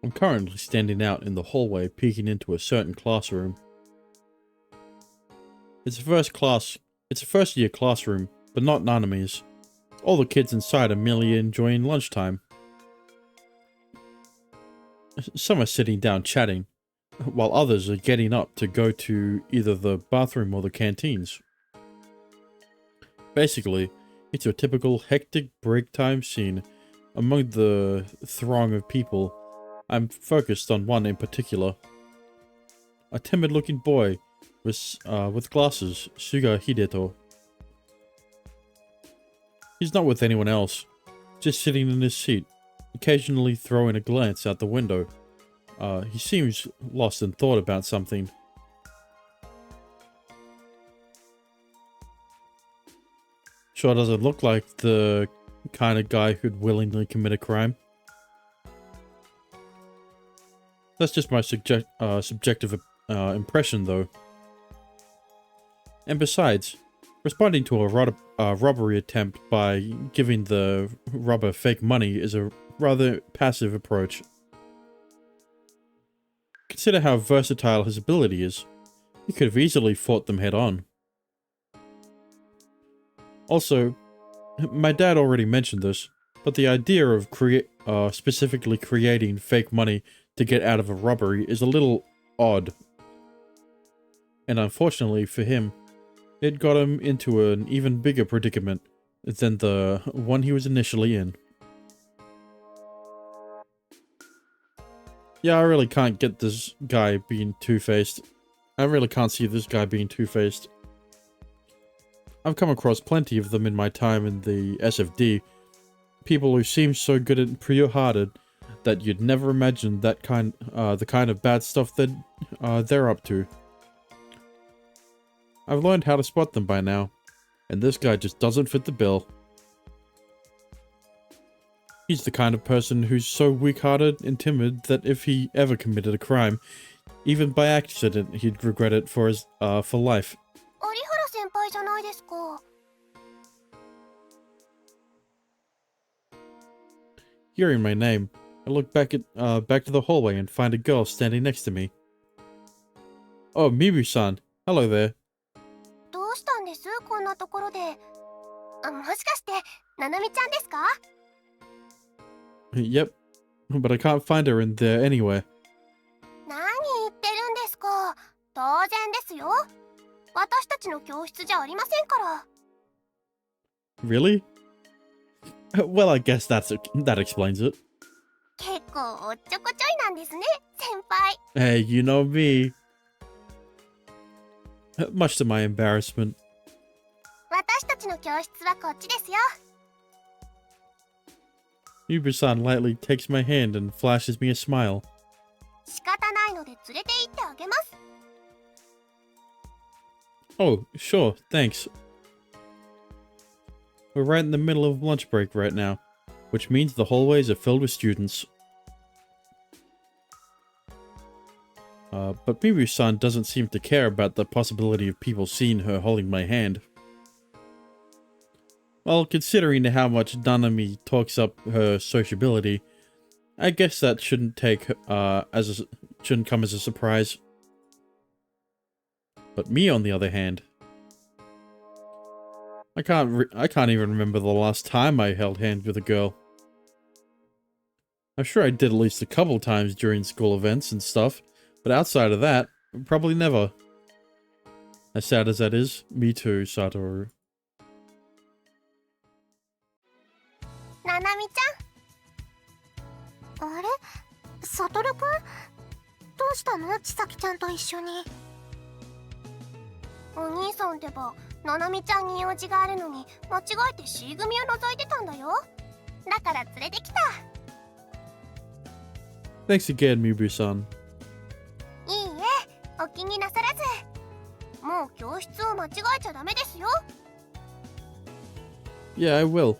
I'm currently standing out in the hallway peeking into a certain classroom. It's a first year classroom, but not Naname's. All the kids inside are merely enjoying lunchtime. Some are sitting down chatting, while others are getting up to go to either the bathroom or the canteens. Basically, it's a typical hectic break time scene among the throng of people. I'm focused on one in particular. A timid-looking boy with glasses, Suga Hideto. He's not with anyone else, just sitting in his seat, occasionally throwing a glance out the window. He seems lost in thought about something. Sure doesn't look like the kind of guy who'd willingly commit a crime. That's just my subjective impression, though. And besides, responding to a robbery attempt by giving the robber fake money is a rather passive approach. Consider how versatile his ability is. He could have easily fought them head-on. Also, my dad already mentioned this, but the idea of specifically creating fake money to get out of a robbery is a little odd. And unfortunately for him, it got him into an even bigger predicament than the one he was initially in. Yeah, I really can't get this guy being two-faced. I really can't see this guy being two-faced. I've come across plenty of them in my time in the SFD. People who seem so good and pure-hearted that you'd never imagine the kind of bad stuff that they're up to. I've learned how to spot them by now, and this guy just doesn't fit the bill. He's the kind of person who's so weak-hearted and timid that if he ever committed a crime, even by accident, he'd regret it for life. Hearing my name, I look back to the hallway and find a girl standing next to me. Oh, Mibu-san. Hello there. Yep, but I can't find her in there anywhere. Really? Well, I guess that explains it. Hey, you know me. Much to my embarrassment. Mibu-san lightly takes my hand and flashes me a smile. Oh, sure, thanks. We're right in the middle of lunch break right now, which means the hallways are filled with students. But Mibu-san doesn't seem to care about the possibility of people seeing her holding my hand. Well, considering how much Nanami talks up her sociability, I guess that shouldn't come as a surprise. But me, on the other hand, I can't even remember the last time I held hands with a girl. I'm sure I did at least a couple times during school events and stuff, but outside of that, probably never. As sad as that is, me too, Satoru. Thanks again, Mibu-san. Yeah, I will.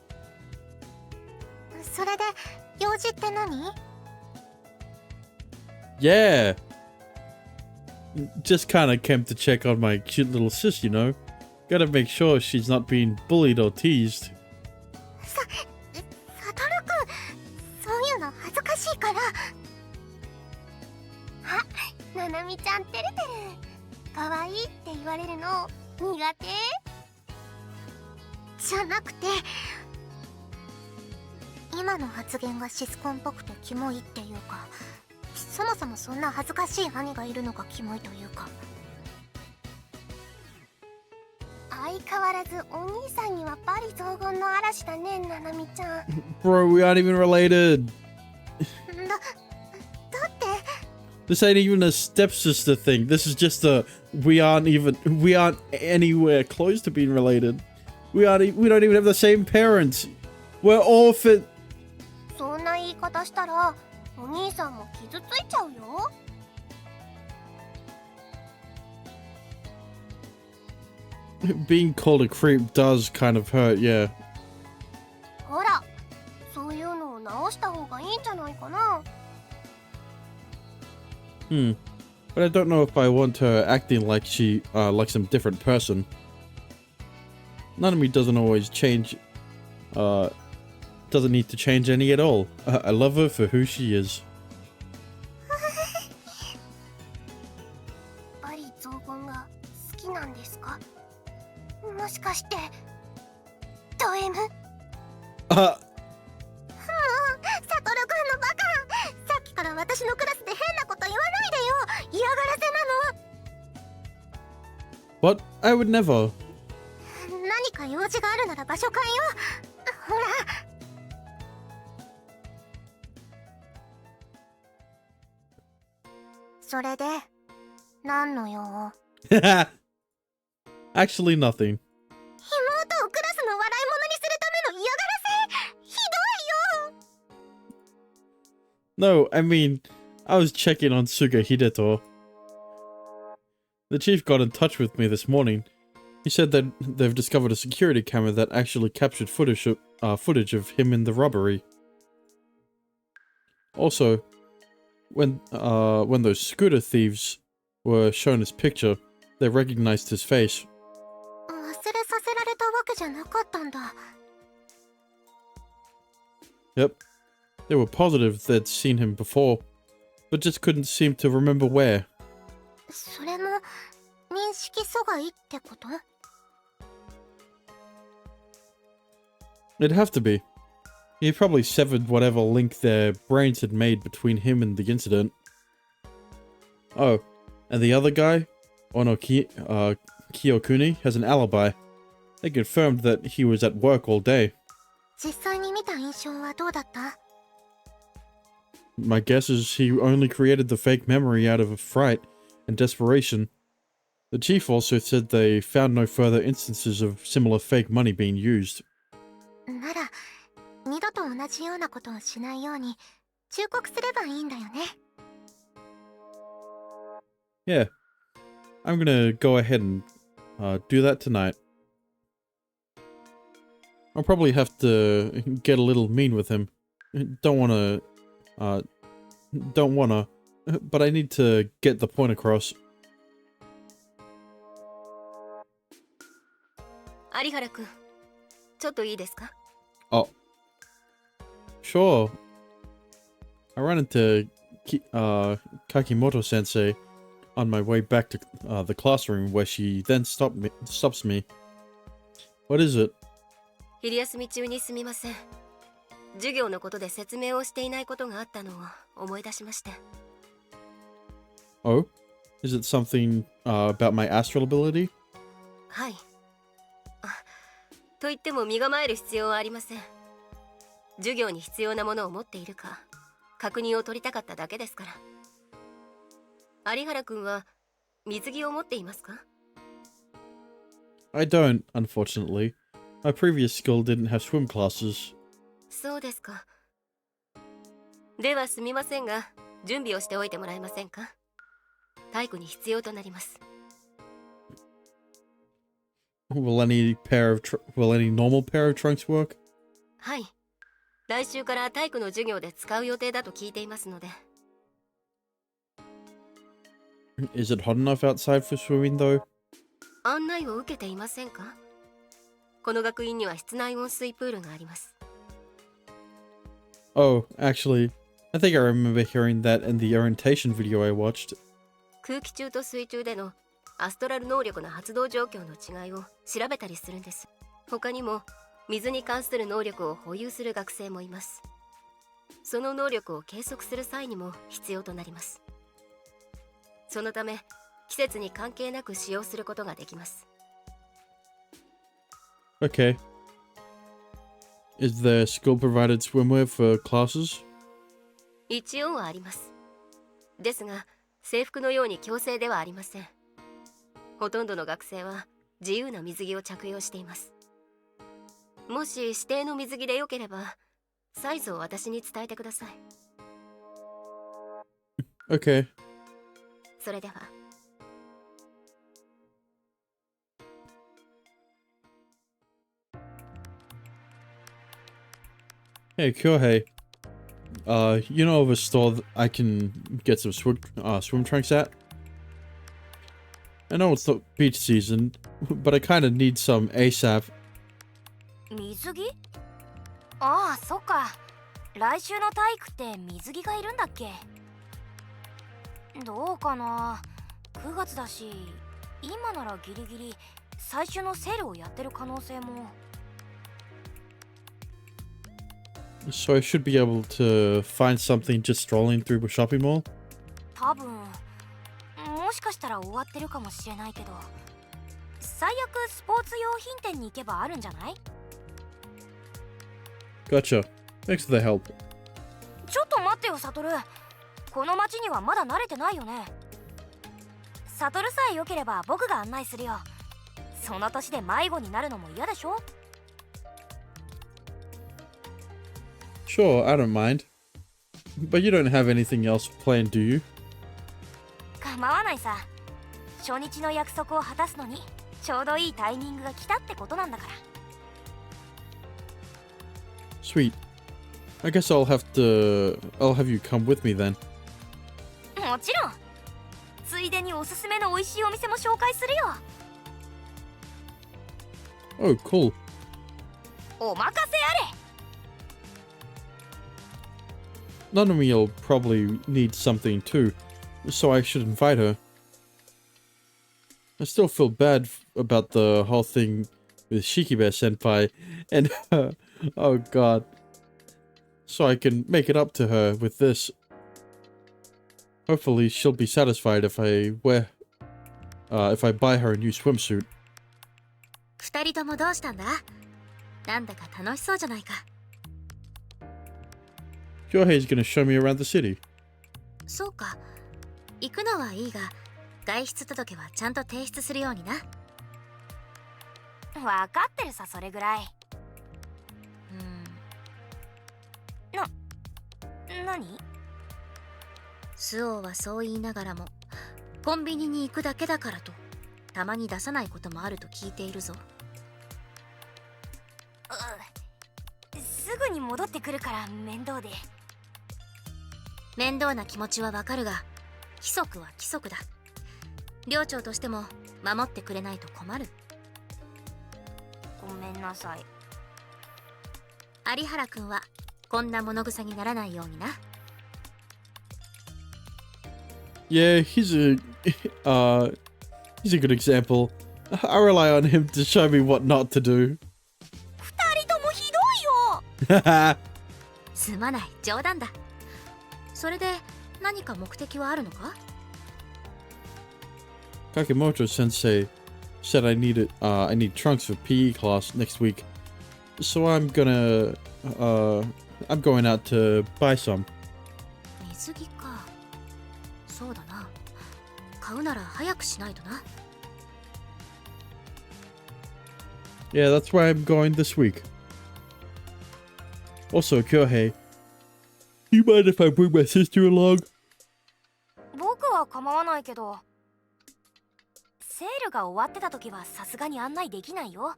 Yeah! Just kinda came to check on my cute little sis, you know? Gotta make sure she's not being bullied or teased. みちゃんてるてる。かわいいって言われるの苦手？じゃなくて、今の発言がシスコンっぽくてキモいっていうか、そもそもそんな恥ずかしい兄がいるのがキモいというか。相変わらずお兄さんにはバリ雑言の嵐だね、ななみちゃん。Bro, we aren't even related. だって This ain't even a stepsister thing. This is just a we aren't anywhere close to being related. We don't even have the same parents. We're orphan. そんな言い方したらお兄さんも傷ついちゃうよ。Being called a creep does kind of hurt, yeah. ほら、そういうのを直した方がいいんじゃないかな。But I don't know if I want her acting like she, like some different person. Nanami doesn't always change, doesn't need to change any at all. I love her for who she is. バリ雑言が好きなんですか？もしかしてド M？ もうサトルくんのバカ、さっきから私のクラスで変なこと言わないでよ。嫌がらせなの。 What? I would never. 何か用事があるなら場所変えよう。ほら。それで何の用？ Actually, nothing. 妹をクラスの笑い物にするための嫌がらせ？ひどいよ。 No, I mean, I was checking on Suga Hideto. The chief got in touch with me this morning. He said that they've discovered a security camera that actually captured footage of him in the robbery. Also, when those scooter thieves were shown his picture, they recognized his face. 忘れさせられたわけじゃなかったんだ。 Yep. They were positive they'd seen him before, but just couldn't seem to remember where. それも認識阻害ってこと？ It'd have to be. He probably severed whatever link their brains had made between him and the incident. Oh, and the other guy, Kiyokuni, has an alibi. They confirmed that he was at work all day. 実際に見た印象はどうだった？ My guess is he only created the fake memory out of fright and desperation. The chief also said they found no further instances of similar fake money being used. なら二度と同じようなことをしないように忠告すればいいんだよね。 Yeah, I'm gonna go ahead and do that tonight. I'll probably have to get a little mean with him. Don't wanna, but I need to get the point across. 有原くん、ちょっといいですか？ Oh, sure. I ran into Kakimoto Sensei on my way back to the classroom, where she then stops me. What is it? 昼休み中にすみません。授業のことで説明をしていないことがあったのを思い出しまして。Oh, is it something about my astral ability? はい。と言っても身構える必要はありません。授業に必要なものを持っているか確認を取りたかっただけですから。有原くんは水着を持っていますか？ I don't, unfortunately. My previous school didn't have swim classes. そうですか。ではすみませんが、準備をしておいてもらえませんか？体育に必要となります。Will any normal pair of trunks work? はい。来週から体育の授業で使う予定だと聞いていますので。Is it hot enough outside for swimming though? 案内を受けていませんか？この学院には室内温水プールがあります。Oh, actually, I think I remember hearing that in the orientation video I watched. 空気中と水中でのアストラル能力の発動状況の違いを調べたりするんです。他にも水に関する能力を保有する学生もいます。その能力を計測する際にも必要となります。そのため季節に関係なく使用することができます。 Okay. Is there school provided swimwear for classes? 一応はあります。ですが制服のように強制ではありません。ほとんどの学生は自由な水着を着用しています。もし指定の水着でよければサイズを私に伝えてください。 Okay. それでは。Hey, Kyohei. You know of a store that I can get some swim trunks at? I know it's not beach season, but I kind of need some ASAP. 水着？ああ、そっか。来週の体育って水着がいるんだっけ？どうかな。9月だし、今ならギリギリ最終のセールをやってる可能性も。So I should be able to find something just strolling through a shopping mall? 多分もしかしたら終わってるかもしれないけど、最悪スポーツ用品店に行けばあるんじゃない？ Gotcha. Thanks for the help. ちょっと待ってよ、サトル。この町にはまだ慣れてないよね。サトルさえ良ければ僕が案内するよ。その年で迷子になるのも嫌でしょ？ Sure, I don't mind. But you don't have anything else planned, do you? 構わないさ。初日の約束を果たすのにちょうどいいタイミングが来たってことなんだから。 Sweet. I guess I'll have you come with me then. もちろん。ついでにおすすめの美味しいお店も紹介するよ。 Oh, cool. お任せあれ。 Nanami'll probably need something too, so I should invite her. I still feel bad about the whole thing with Shikibe senpai, and oh god. So I can make it up to her with this. Hopefully she'll be satisfied if I buy her a new swimsuit. 二人ともどうしたんだ？なんだか楽しそうじゃないか。 Kyohei's gonna show me around the city. そうか。行くのはいいが、外出届はちゃんと提出するようにな。分かってるさ、それぐらい。何？スオはそう言いながらも、コンビニに行くだけだからと、たまに出さないこともあると聞いているぞ。すぐに戻ってくるから面倒で。面倒な気持ちはわかるが、規則は規則だ。寮長としても守ってくれないと困る。ごめんなさい。有原くんはこんな物臭にならないようにな。 Yeah, he's a good example. I rely on him to show me what not to do. 二人ともひどいよ。すまない、冗談だ。それで何か目的はあるのか？ Kakimoto sensei said I need trunks for PE class next week. So I'm going out to buy some. 水着か。そうだな。買うなら早くしないとな。 Yeah, that's why I'm going this week. Also, Kyohei, do you mind if I bring my sister along? 僕は構わないけど、セールが終わってた時はさすがに案内できないよ。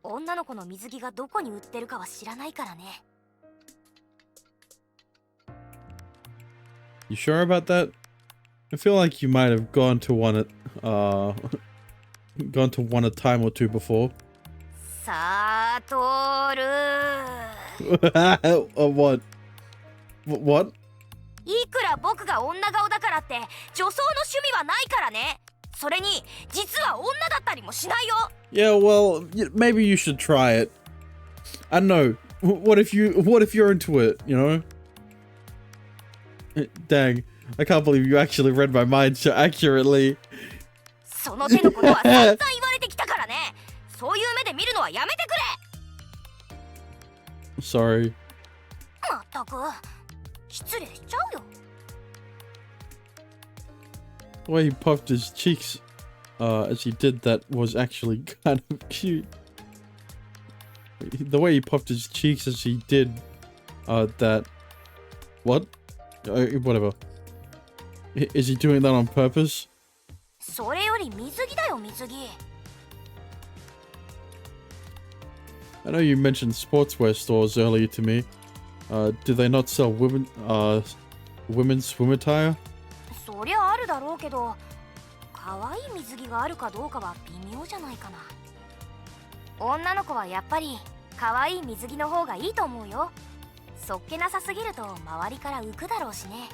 女の子の水着がどこに売ってるかは知らないからね。 You sure about that? I feel like you might have gone to one a time or two before. サトル。 What? What? いくら僕が女顔だからって女装の趣味はないからね。それに実は女だったりもしないよ。 Yeah, well, maybe you should try it. I don't know. What if you're into it, you know? Dang, I can't believe you actually read my mind so accurately. その手のことは散々言われてきたからね。そういう目で見るのはやめてくれ。 Sorry. まったく失礼しちゃうよ。 The way he puffed his cheeks as he did that was actually kind of cute. The way he puffed his cheeks as he did that. What? Whatever. Is he doing that on purpose? それより水着だよ、水着。 I know you mentioned sportswear stores earlier to me. Do they not sell women's swim attire? そりゃあるだろうけど、可愛い水着があるかどうかは微妙じゃないかな。女の子はやっぱり可愛い水着の方がいいと思うよ。そっけなさすぎると周りから浮くだろうしね。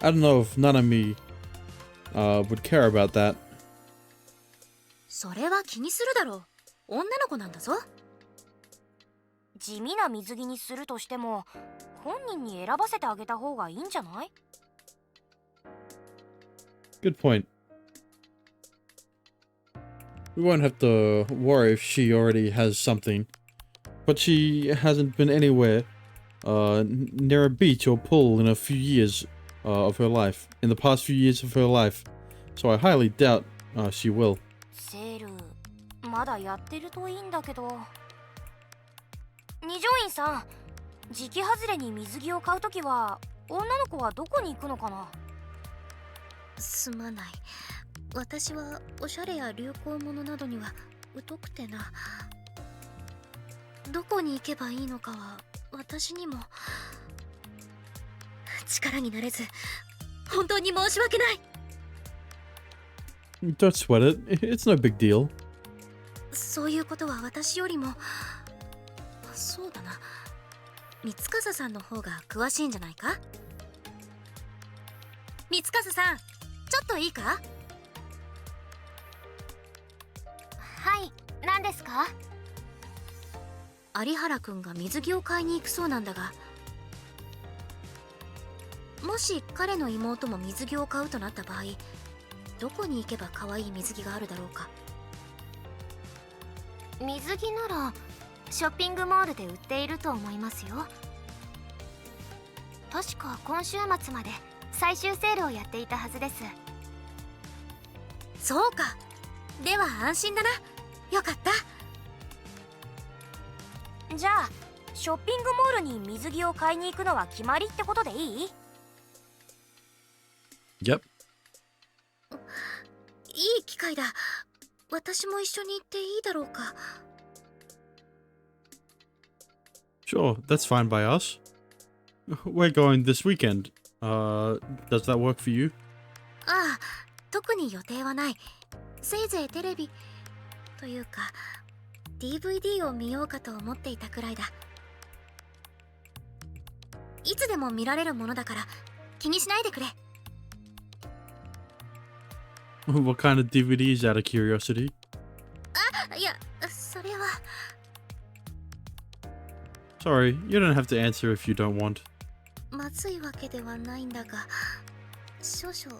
I don't know if Nanami would care about that. それは気にするだろう。女の子なんだぞ。地味な水着にするとしても本人に選ばせてあげた方がいいんじゃない？ Good point. We won't have to worry if she already has something. But she hasn't been anywhere near a beach or pool in a few years of her life. In the past few years of her life. So I highly doubt she will. セール、まだやってるといいんだけど。二条院さん、時期外れに水着を買うときは女の子はどこに行くのかな？すまない。私はおしゃれや流行物などには疎くてな。どこに行けばいいのかは私にも力になれず本当に申し訳ない。 Don't sweat it. It's no big deal. そういうことは私よりも、そうだな、三笠さんの方が詳しいんじゃないか？三笠さん、ちょっといいか？はい、何ですか？有原くんが水着を買いに行くそうなんだが、もし彼の妹も水着を買うとなった場合、どこに行けば可愛い水着があるだろうか？水着ならショッピングモールで売っていると思いますよ。確か今週末まで最終セールをやっていたはずです。そうか。では安心だな。よかった。じゃあショッピングモールに水着を買いに行くのは決まりってことでいい？ Yep. いい機会だ。私も一緒に行っていいだろうか？ Sure, that's fine by us. We're going this weekend. Does that work for you? ああ、特に予定はない。せいぜいテレビというか DVD を見ようかと思っていたくらいだ。いつでも見られるものだから気にしないでくれ。What kind of DVDs, out of curiosity? あ、いや、それは。Sorry, you don't have to answer if you don't want. まずいわけではないんだが、少々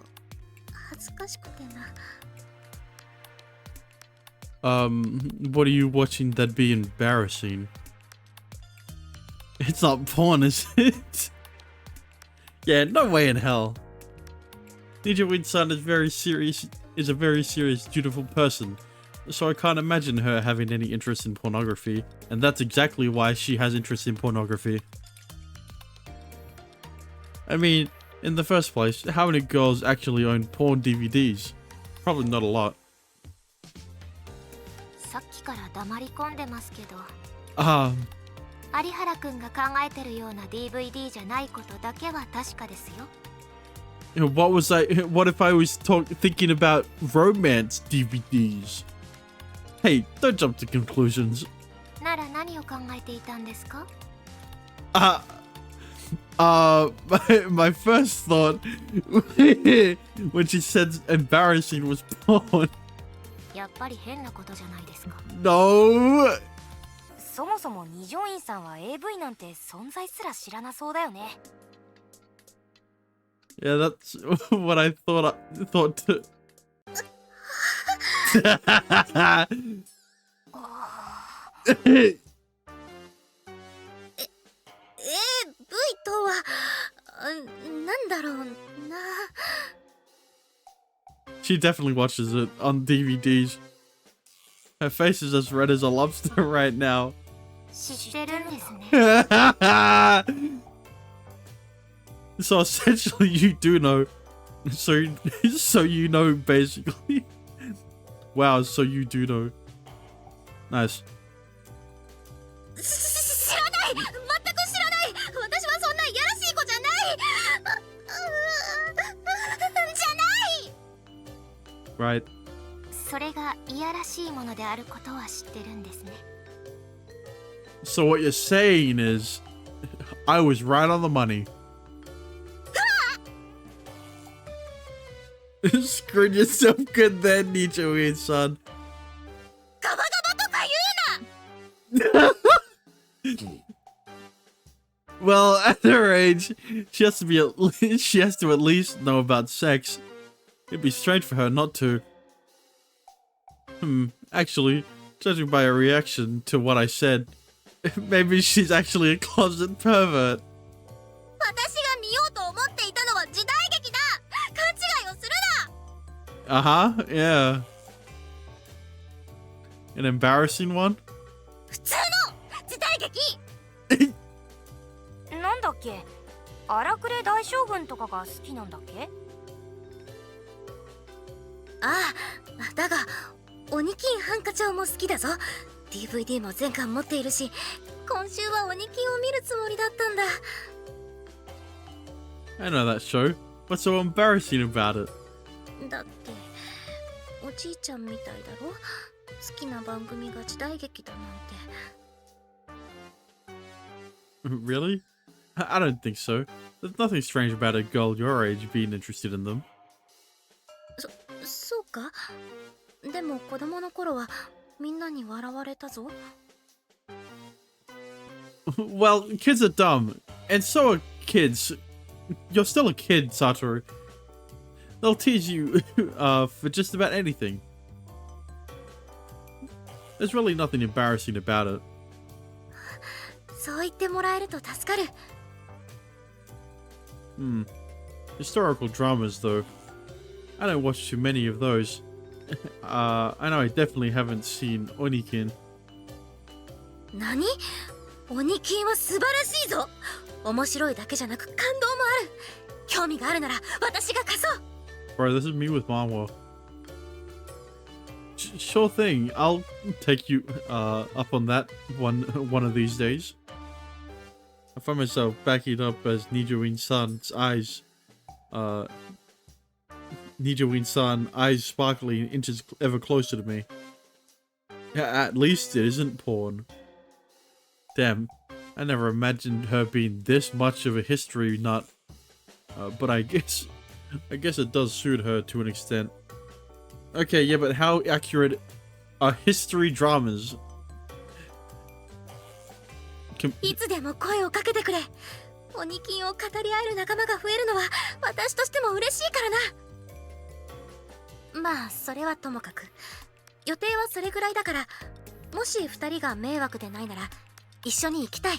恥ずかしくてな。What are you watching that'd be embarrassing? It's not porn, is it? Yeah, no way in hell. Ninja Win-san is a very serious, dutiful person, so I can't imagine her having any interest in pornography, and that's exactly why she has interest in pornography. I mean, in the first place, how many girls actually own porn DVDs? Probably not a lot. さっきから黙り込んでますけど、有原くんが考えてるような DVD じゃないことだけは確かですよ。What if I was thinking about romance DVDs? Hey, don't jump to conclusions. なら何を考えていたんですか？ My first thought when she said embarrassing was porn. やっぱり変なことじゃないですか。 No. そもそも二条院さんは AV なんて存在すら知らなそうだよね。 Yeah, that's what I thought to. とはなんだろうな。 She definitely watches it on DVDs. Her face is as red as a lobster right now. 知ってるんですね。 So essentially, you do know. So you know basically. Wow. So you do know. Nice. 知らない、全く知らない。私はそんないやらしい子じゃない。じゃない。 Right. それがいやらしいものであることは知ってるんですね。 So what you're saying is, I was right on the money. Screwed yourself good then, Nichirin son. ガバガバとか言うな。 Well, at her age, she has to at least know about sex. It'd be strange for her not to. Actually, judging by her reaction to what I said, maybe she's actually a closet pervert. 私が見ようと思っていたのは時代劇だ。勘違いをするな。 Uh-huh, yeah. An embarrassing one? 普通の時代劇。なんだっけ、荒くれ大将軍とかが好きなんだっけ。ああ、だが鬼金ハンカチョウも好きだぞ。 DVD も全巻持っているし、今週は鬼金を見るつもりだったんだ。 I know that show. What's so embarrassing about it? だっておじいちゃんみたいだろ。好きな番組が時代劇だなんて。 Really? I don't think so. There's nothing strange about a girl your age being interested in them. そうか。でも子供の頃はみんなに笑われたぞ。 Well, kids are dumb. And so are kids. You're still a kid, Satoru. They'll tease you for just about anything. There's really nothing embarrassing about it. そう言ってもらえると助かる。 Historical dramas, though. I don't watch too many of those. I know I definitely haven't seen Onikin. 何？鬼金は素晴らしいぞ。面白いだけじゃなく感動もある。興味があるなら私が貸そう。 Bro, this is me with manhwa. Sure thing. I'll take you up on that one of these days. I find myself backing up as Nijuin-san's eyes. Nijuin-san eyes sparkling inches ever closer to me. Yeah, at least it isn't porn. Damn, I never imagined her being this much of a history nut. But I guess it does suit her to an extent. Okay, yeah, but how accurate are history dramas? いつでも声をかけてくれ。鬼金を語り合える仲間が増えるのは私としても嬉しいからな。まあそれはともかく、予定はそれぐらいだから、もし2人が迷惑でないなら一緒に行きたい。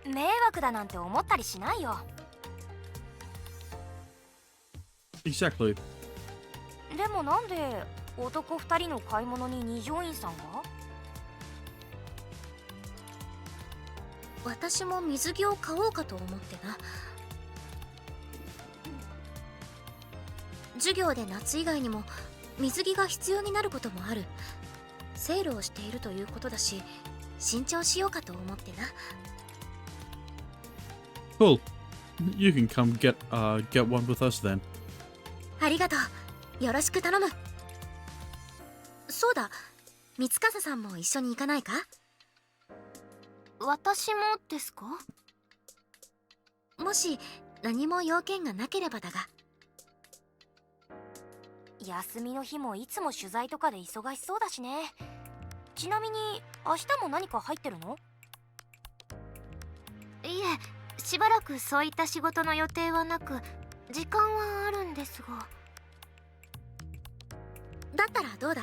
迷惑だなんて思ったりしないよ。 Exactly. でもなんで男2人の買い物に二条院さんが？私も水着を買おうかと思ってな。授業で夏以外にも水着が必要になることもある。セールをしているということだし、新調しようかと思ってな。 Cool. You can come get one with us then. ありがとう。よろしく頼む。そうだ、三笠さんも一緒に行かないか？私もですか？もし何も要件がなければだが。休みの日もいつも取材とかで忙しそうだしね。ちなみに明日も何か入ってるの？いえ、しばらくそういった仕事の予定はなく、時間はあるんですが。だったらどうだ？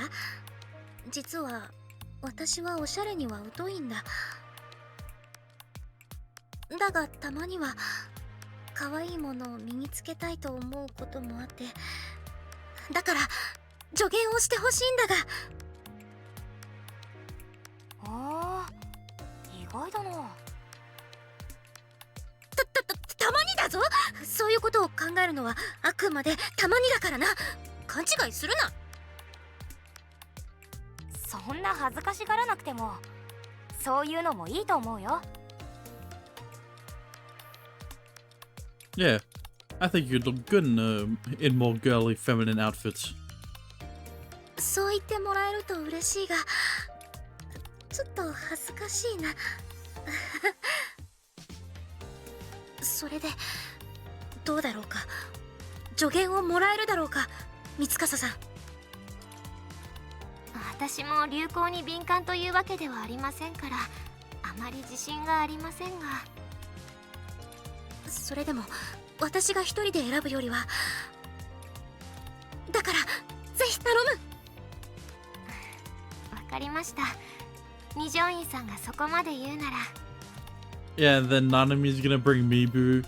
実は私はおしゃれには疎いんだ。だがたまには可愛いものを身につけたいと思うこともあって、だから助言をしてほしいんだが。あー、意外だな。たまにだぞ。そういうことを考えるのはあくまでたまにだからな。勘違いするな。そんな恥ずかしがらなくても、そういうのもいいと思うよ。Yeah, I think you'd look good in more girly, feminine outfits. そう言ってもらえると嬉しいが、ちょっと恥ずかしいな。それでどうだろうか。助言をもらえるだろうか、三笠さん。私も流行に敏感というわけではありませんから、あまり自信がありませんが。それでも私が一人で選ぶよりは。だからぜひ頼む。わかりました。二条院さんがそこまで言うなら。Yeah, and then Nanami's gonna bring Mibu.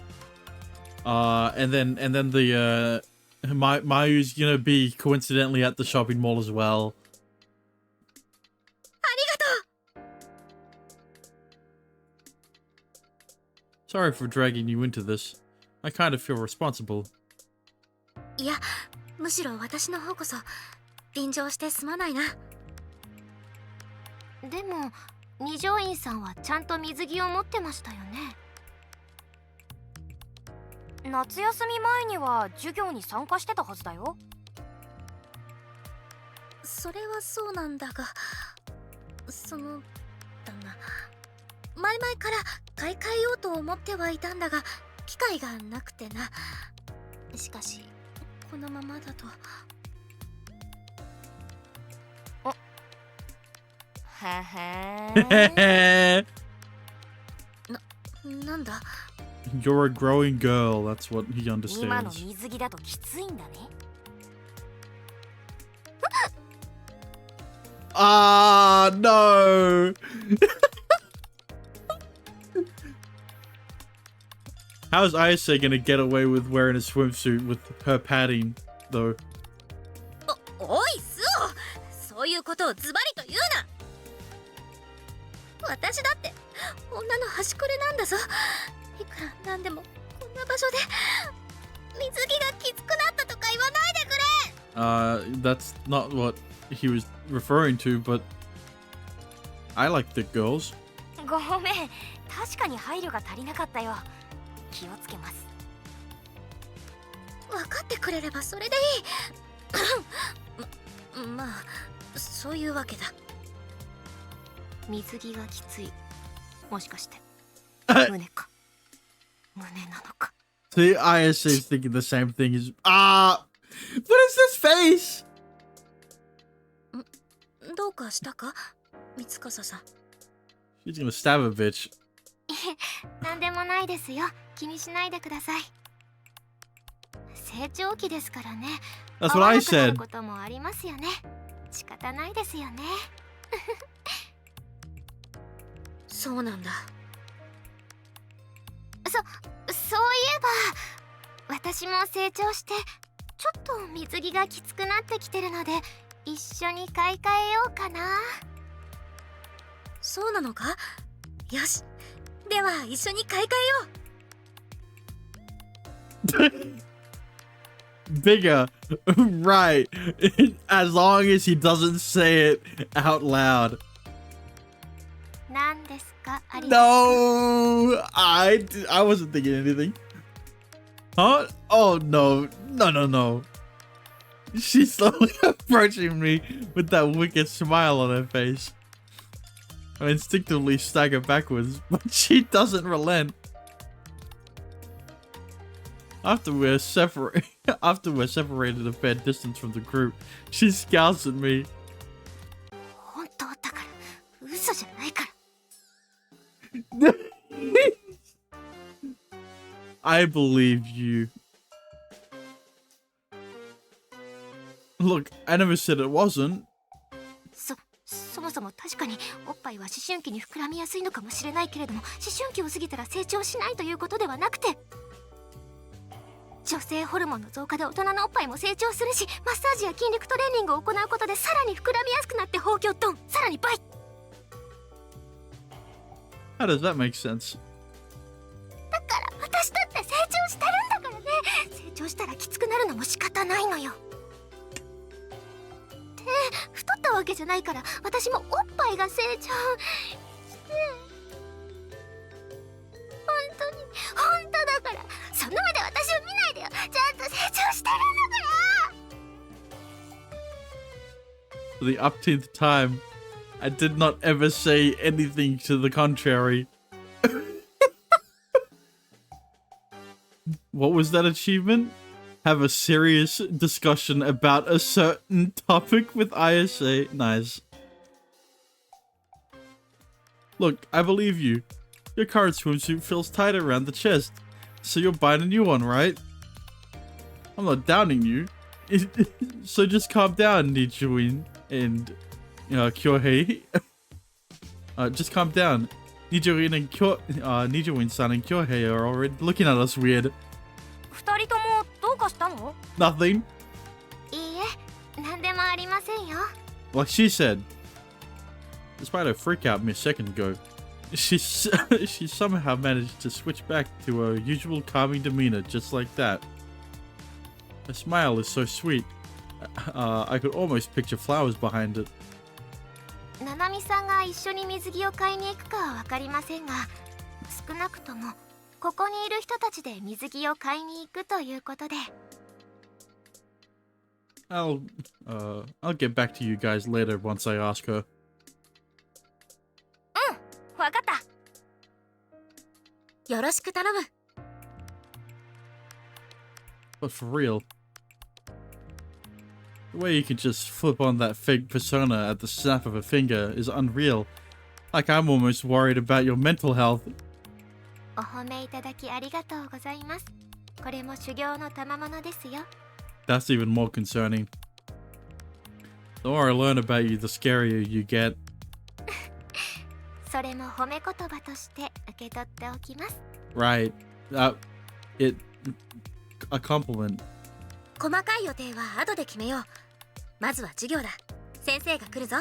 And then the Mayu's gonna be coincidentally at the shopping mall as well. ありがとう。 Sorry for dragging you into this. I kind of feel responsible. いや、むしろ私の方こそ便乗してすまないな。でも二条院さんはちゃんと水着を持ってましたよね。夏休み前には授業に参加してたはずだよ。それはそうなんだが、だな、前々から買い替えようと思ってはいたんだが、機会がなくてな。しかしこのままだと。へへなんだ。 You're a growing girl, that's what he 今の understands. 水着だときついんだね。Ah, no! How's Ayase gonna get away with wearing a swimsuit with her padding, though? おいスオ、そういうことをズバリと言うな。私だって女の端くれなんだぞ。いくらなんでもこんな場所で水着がきつくなったとか言わないでくれ。That's not what he was referring to, but I like thick girls. ごめん、確かに配慮が足りなかったよ。気をつけます。分かってくれればそれでいい。まあそういうわけだ。水着がきつい。もしかして胸か。胸なのか。 See, Ayase is thinking the same thing as... Ah! What is this face? どうかしたか、三笠さん。 She's gonna stab a bitch. なんでもないですよ。気にしないでください。成長期ですからね。 That's what I 合わなくなる said. こともありますよね。仕方ないですよね。そうなんだ。そういえば私も成長してちょっと水着がきつくなってきてるので、一緒に買い替えようかな。そうなのか。よし、では一緒に買い替えよう。 Bigger. Right. As long as he doesn't say it out loud. 何ですか、あり No! I wasn't thinking anything. Huh? Oh, no. No. She's slowly approaching me with that wicked smile on her face. I instinctively stagger backwards, but she doesn't relent. After we're separated a fair distance from the group, she scowls at me. 本当だから嘘じゃないから。 I believe you. Look, I never said it wasn't. そもそも確かにおっぱいは思春期に膨らみやすいのかもしれないけれども、思春期を過ぎたら成長しないということではなくて、女性ホルモンの増加で大人のおっぱいも成長するし、マッサージや筋力トレーニングを行うことでさらに膨らみやすくなって包協ドン、さらに倍。 How does that make sense? だから私だって成長してるんだからね。成長したらきつくなるのも仕方ないのよ。で、太ったわけじゃないから私もおっぱいが成長して、本当だからその目で私を見ないでよ。ちゃんと成長してるんだから。 For the upteenth time, I did not ever say anything to the contrary. What was that achievement? Have a serious discussion about a certain topic with ISA. Nice. Look, I believe you. Your current swimsuit feels tight around the chest, so you're buying a new one, right? I'm not downing you. So just calm down, Nijuin and Kyohei. Just calm down. Nijuin and Nijuin-san and Kyohei are already looking at us weird. 二人ともどうかしたの？ Nothing. いいえ、なんでもありませんよ。 Like she said. Despite her freak out me a second ago, she somehow managed to switch back to her usual calming demeanor just like that. Her smile is so sweet. I could almost picture flowers behind it. ななみさんが一緒に水着を買いに行くかはわかりませんが、少なくともここにいる人たちで水着を買いに行くということで。 I'll get back to you guys later once I ask her. わかった。よろしく頼む。 But for real, the way you can just flip on that fake persona at the snap of a finger is unreal. Like I'm almost worried about your mental health. お褒めいただきありがとうございます。これも修行の賜物ですよ。 That's even more concerning. The more I learn about you, the scarier you get. それも褒め言葉として受け取っておきます。 Right. A compliment. 細かい予定は後で決めよう。まずは授業だ。先生が来るぞ。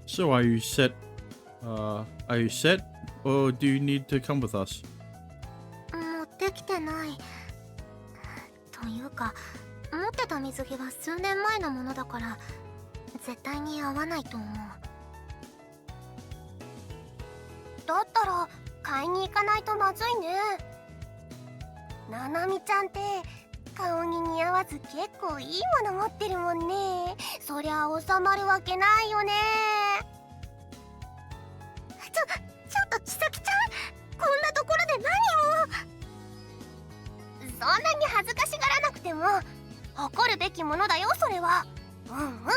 So are you set? Are you set? Or do you need to come with us? 持ってきてない。というか、持ってた水着は数年前のものだから絶対に合わないと思う。だったら買いに行かないとまずいね。ななみちゃんって顔に似合わず結構いいもの持ってるもんね。そりゃ収まるわけないよね。ちょっと千咲ちゃん、こんなところで何を。そんなに恥ずかしがらなくても誇るべきものだよ、それは。ま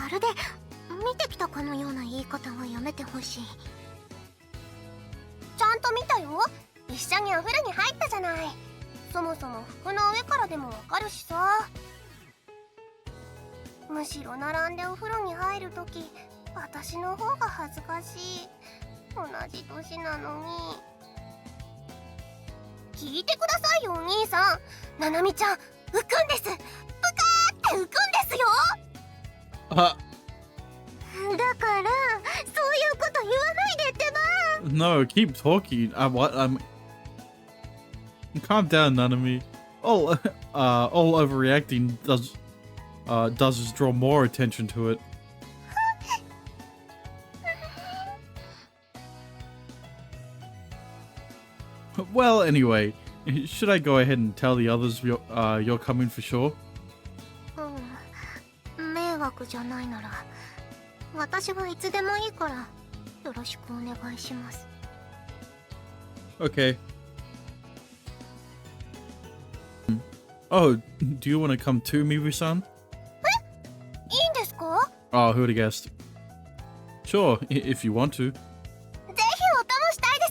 るで見てきたかのような言い方はやめてほしい。ちゃんと見たよ。一緒にお風呂に入ったじゃない。そもそも服の上からでもわかるしさ。むしろ並んでお風呂に入るとき私の方が恥ずかしい。同じ年なのに。聞いてくださいよお兄さん。ななみちゃん浮くんです。ぷかーって浮くんですよ。だからそういうこと言わないでってば。 No, keep talking. I'm calm down, Nanami. All overreacting does is draw more attention to it. Well, anyway, should I go ahead and tell the others you're coming for sure? 迷惑じゃないなら私はいつでもいいからよろしくお願いします。 Okay. Oh, do you want to come too, Mibu-san? いいんですか？ Oh, who would have guessed? Sure, if you want to. ぜひお供したいで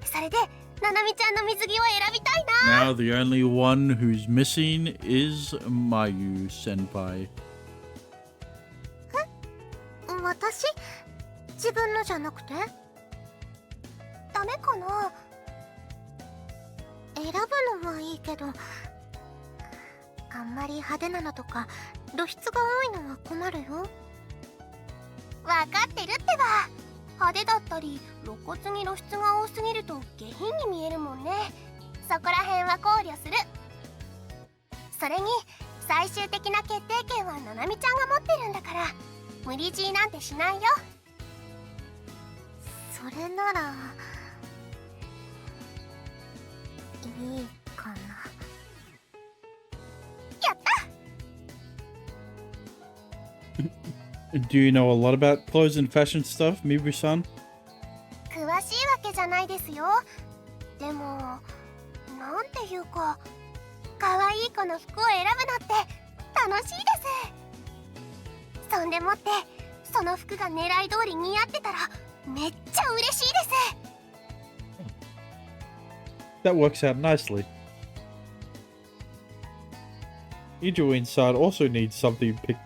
す。それでななみちゃんの水着を選びたいな。 Now the only one who's missing is Mayu-senpai. 私？自分のじゃなくて？ダメかな？選ぶのはいいけどあんまり派手なのとか露出が多いのは困るよ。分かってるってば。派手だったり露骨に露出が多すぎると下品に見えるもんね。そこら辺は考慮する。それに最終的な決定権はななみちゃんが持ってるんだから無理強いなんてしないよ。それならいいかな。やった。 Do you know a lot about clothes and fashion stuff, Mibu-san? 詳しいわけじゃないですよ。でもなんていうか可愛い子の服を選ぶのって楽しいです。そんでもってその服が狙い通り似合ってたらめっちゃ嬉しいです。 That works out nicely. Ijo inside also needs something picked.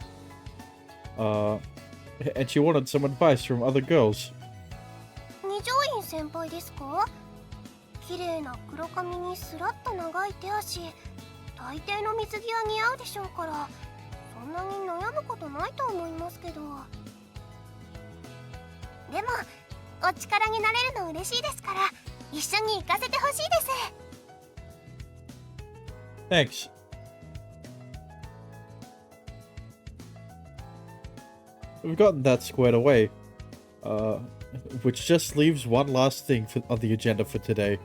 And she wanted some advice from other girls. 二条院先輩ですか？綺麗な黒髪にスラッと長い手足、大抵の水着は似合うでしょうからそんなに悩むことないと思いますけど。でもお力になれるの嬉しいですから一緒に行かせてほしいです。 Thanks. We've gotten that squared away. Which just leaves one last thing on the agenda for today.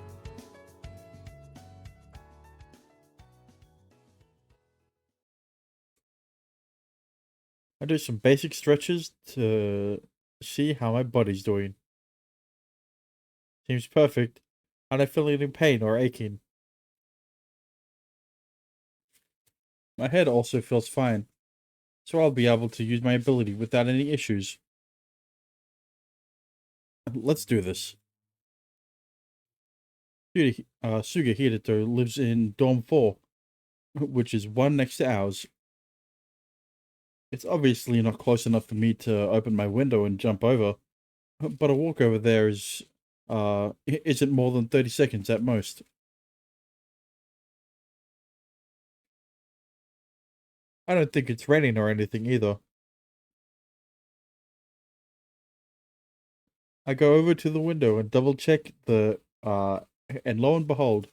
I do some basic stretches to see how my body's doing. Seems perfect. I don't feel any pain or aching. My head also feels fine, so I'll be able to use my ability without any issues. Let's do this. Suga Hirato lives in Dorm 4, which is one next to ours. It's obviously not close enough for me to open my window and jump over, but a walk over there isn't more than 30 seconds at most. I don't think it's raining or anything either. I go over to the window and double check and lo and behold.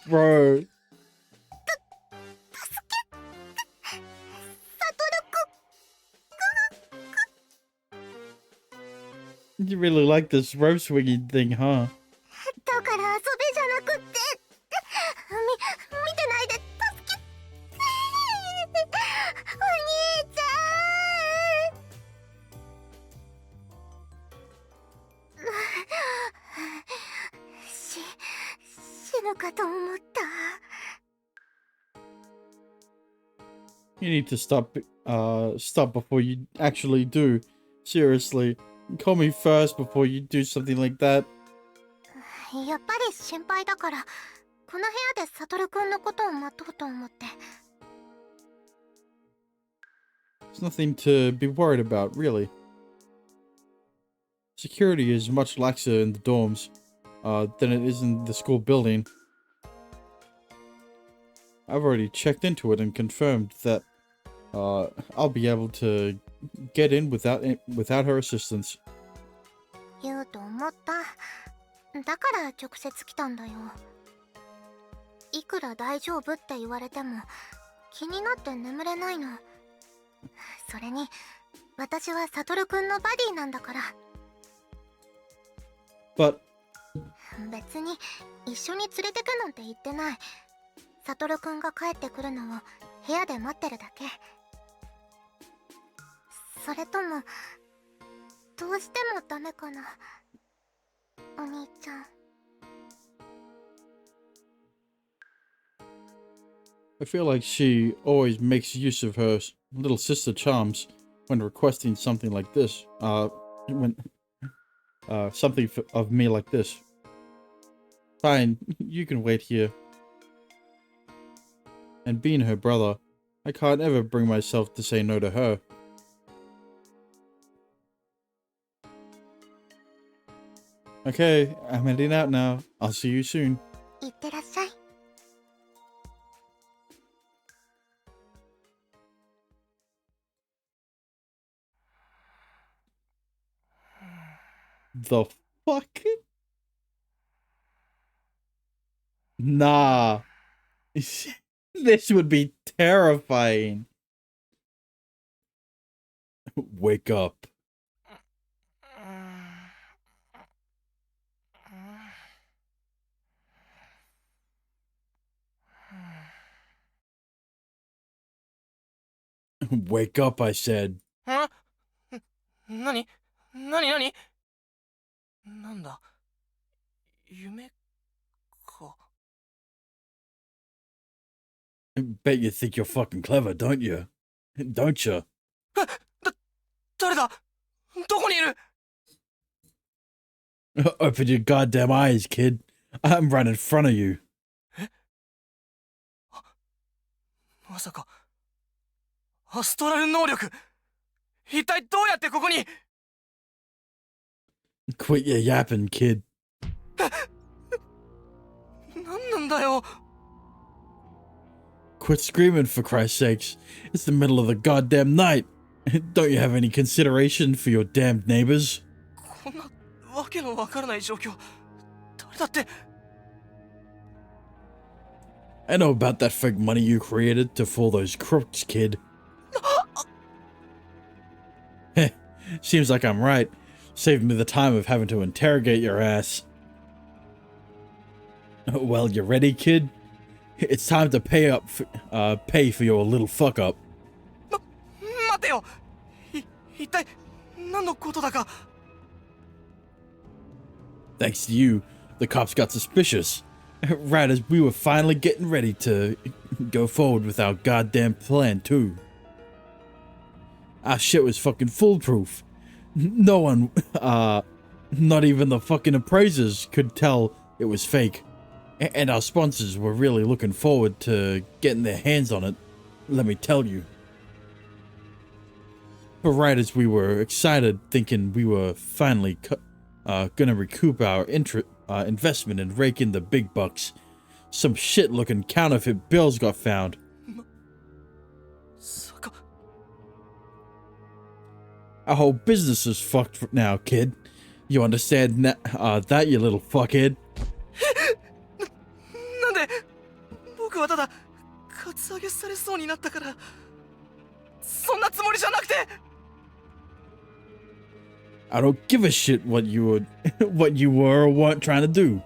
Bro. You really like this rope swinging thing, huh? だから遊べじゃなくって見てないで助けお兄ちゃん死ぬかと思った。 You need to stop before you actually do. Seriously. Call me first before you do something like that. やっぱり心配だからこの部屋でサトルくんのことを待とうと思って。 It's nothing to be worried about, really. Security is much laxer in the dorms than it is in the school building. I've already checked into it and confirmed that I'll be able to get in without her assistance. 言うと思った。だから直接来たんだよ。いくら大丈夫って言われても気になって眠れないの。それに私はサトルくんのバディなんだから。But 別に一緒に連れてくなんて言ってない。サトルくんが帰ってくるのを部屋で待ってるだけ。それともどうしてもダメかな、お兄ちゃん。 I feel like she always makes use of her little sister charms when requesting something like this. Something of me like this. Fine, you can wait here. And being her brother, I can't ever bring myself to say no to her. Okay, I'm heading out now. I'll see you soon. いってらっしゃい。 The fuck? Nah. This would be terrifying. Wake up. Wake up, I said. 何なんだ夢か。 Bet you think you're fucking clever, don't you? Don't you? 誰だどこにいる Open your goddamn eyes, kid. I'm right in front of you. まさかアストラル能力一体どうやってここに Quit your yapping, kid. 何なんだよ Quit screaming, for Christ's sakes. It's the middle of the goddamn night. Don't you have any consideration for your damned neighbors? こんなわけのわからない状況誰だって I know about that fake money you created to fool those crooks, kid. Heh, seems like I'm right. Saved me the time of having to interrogate your ass. Well, you ready, kid? It's time to pay for your little fuck up. 待てよ一体何のことだか Thanks to you, the cops got suspicious. Right as we were finally getting ready to go forward with our goddamn plan, too. Our shit was fucking foolproof. No one, not even the fucking appraisers could tell it was fake. And our sponsors were really looking forward to getting their hands on it, let me tell you. But right as we were excited, thinking we were finally gonna recoup our investment and rake in the big bucks, some shit-looking counterfeit bills got found. さか Our whole business is fucked now, kid. You understand that, you little fuckhead? なんで僕はただカツアゲされそうになったからそんなつもりじゃなくて I don't give a shit what you were or weren't trying to do.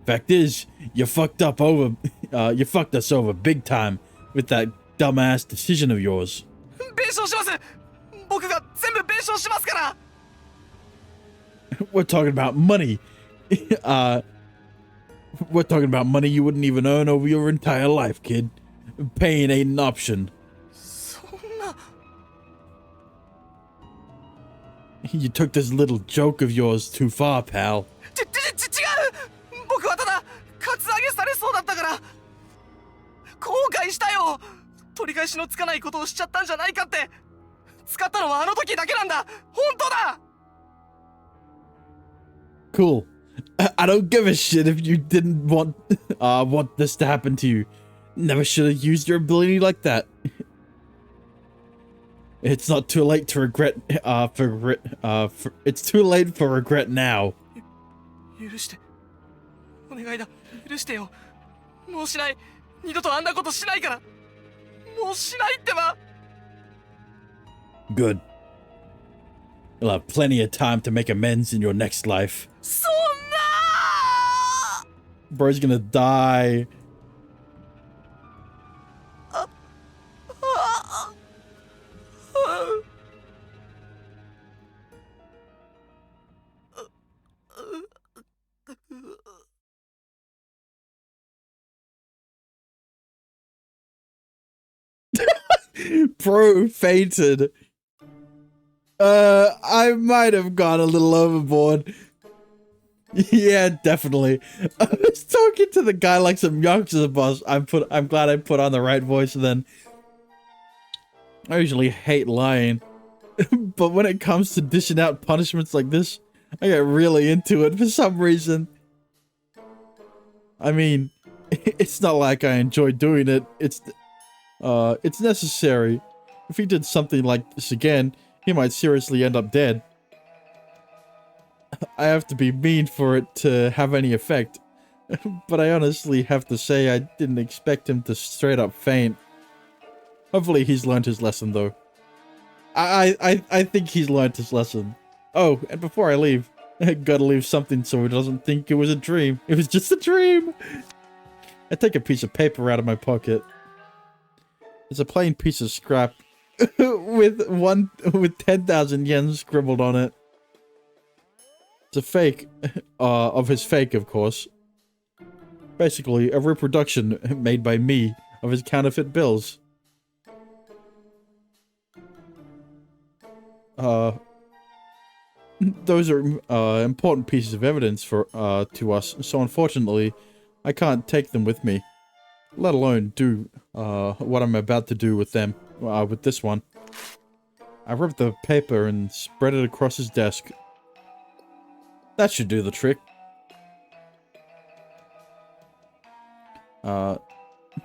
Fact is, you fucked us over big time with that dumbass decision of yours. 弁償します僕が全部弁償しますから We're talking about money. We're talking about money you wouldn't even earn over your entire life, kid. Paying ain't an option. そんな You took this little joke of yours too far, pal. 違う僕はただカツアゲされそうだったから後悔したよ取り返しのつかないことをしちゃったんじゃないかって使ったのはあの時だけなんだ本当だ Cool. I don't give a shit if you didn't want this to happen to you. Never should have used your ability like that. It's not too late to regret. It's too late for regret now. 許してお願いだ許してよもうしない二度とあんなことしないからもうしないってば Good. You'll have plenty of time to make amends in your next life. そんな Bro's gonna die. Bro fainted. I might have gone a little overboard. Yeah, definitely. I was talking to the guy like some youngster boss. I'm glad I put on the right voice then. I usually hate lying. But when it comes to dishing out punishments like this, I get really into it for some reason. I mean, it's not like I enjoy doing it. It's necessary. If he did something like this again, he might seriously end up dead. I have to be mean for it to have any effect. But I honestly have to say I didn't expect him to straight up faint. Hopefully he's learned his lesson though. I think he's learned his lesson. Oh, and before I leave, I gotta leave something so he doesn't think it was a dream. It was just a dream! I take a piece of paper out of my pocket. It's a plain piece of scrap with 10,000 yen scribbled on it. It's a fake of his fake, of course. Basically, a reproduction made by me of his counterfeit bills. Those are important pieces of evidence for to us, so unfortunately, I can't take them with me. Let alone do what I'm about to do with them, with this one. I ripped the paper and spread it across his desk. That should do the trick.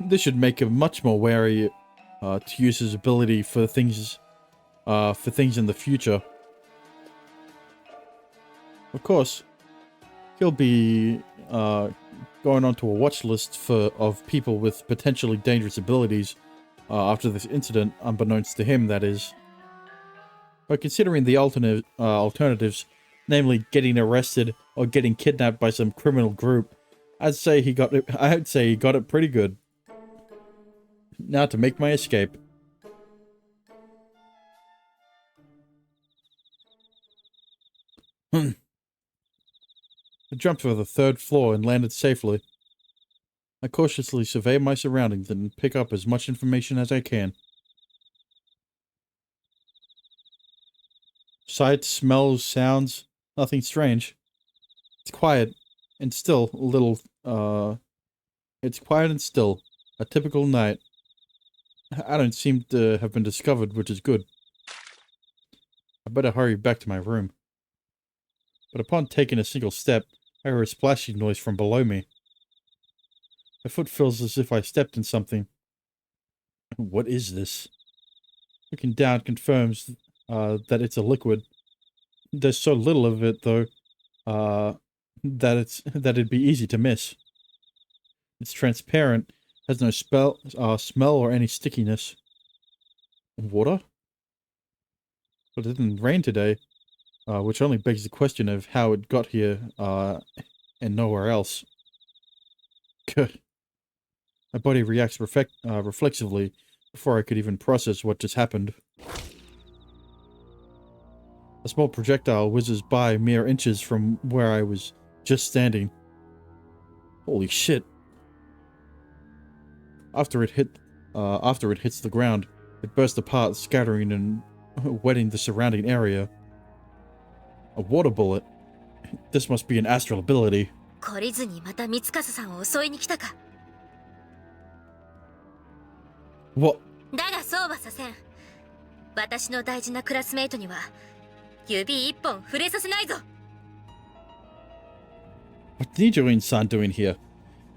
This should make him much more wary to use his ability for things in the future. Of course, he'll be going onto a watch list of people with potentially dangerous abilities after this incident, unbeknownst to him, that is. But considering the alternatives, namely getting arrested or getting kidnapped by some criminal group, I'd say he got it pretty good. Now to make my escape. I jumped to the 3rd floor and landed safely. I cautiously survey my surroundings and pick up as much information as I can. Sights, smells, sounds, nothing strange. It's quiet and still a little, it's quiet and still. A typical night. I don't seem to have been discovered, which is good. I better hurry back to my room. But upon taking a single step, I hear a splashing noise from below me. My foot feels as if I stepped in something. What is this? Looking down confirms that it's a liquid. There's so little of it, though, that it'd be easy to miss. It's transparent, has no smell or any stickiness. Water? But it didn't rain today, which only begs the question of how it got here, and nowhere else. Good. My body reacts reflexively before I could even process what just happened. A small projectile whizzes by mere inches from where I was just standing. Holy shit. After it hits the ground, it burst apart, scattering and wetting the surrounding area. A water bullet. This must be an astral ability. 懲りずにまた三笠さんを襲いに来たか。 What? だがそうはさせん。私の大事なクラスメイトには指一本触れさせないぞ。 What Nijoin-san doing here?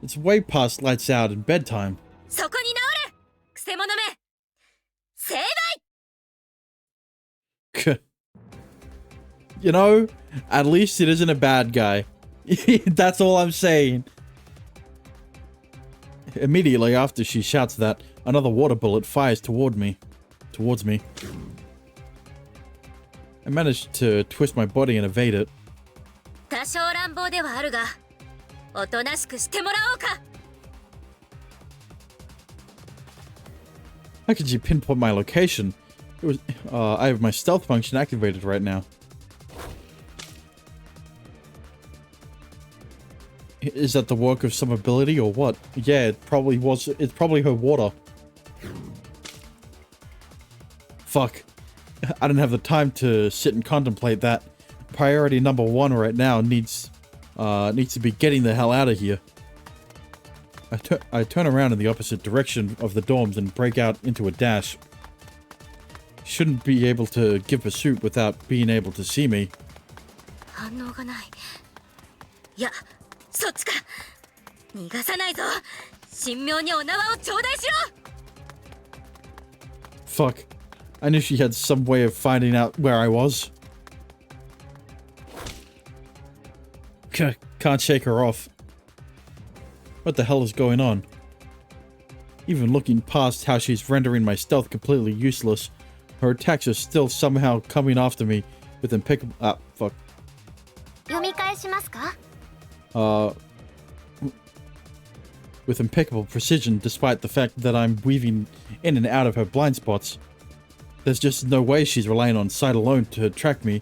It's way past lights out and bedtime. そこに直れ、くせ者め。成敗。 You know, at least it isn't a bad guy. That's all I'm saying. Immediately after she shouts that, another water bullet fires towards me. I managed to twist my body and evade it. 多少乱暴ではあるがおとなしくしてもらおうか。 How could you pinpoint my location? It was, I have my stealth function activated right now. Is that the work of some ability or what? Yeah, it probably was. It's probably her water. Fuck. I don't have the time to sit and contemplate that. Priority number one right now needs to be getting the hell out of here. I turn around in the opposite direction of the dorms and break out into a dash. Shouldn't be able to give pursuit without being able to see me. 反応がない。いや、そっちか。逃がさないぞ。神妙にお縄を頂戴しろ。 Fuck. I knew she had some way of finding out where I was. Can't shake her off. What the hell is going on? Even looking past how she's rendering my stealth completely useless, her attacks are still somehow coming after me with impeccable— ah, fuck. 読み返しますか？ With impeccable precision despite the fact that I'm weaving in and out of her blind spots. There's just no way she's relying on sight alone to track me.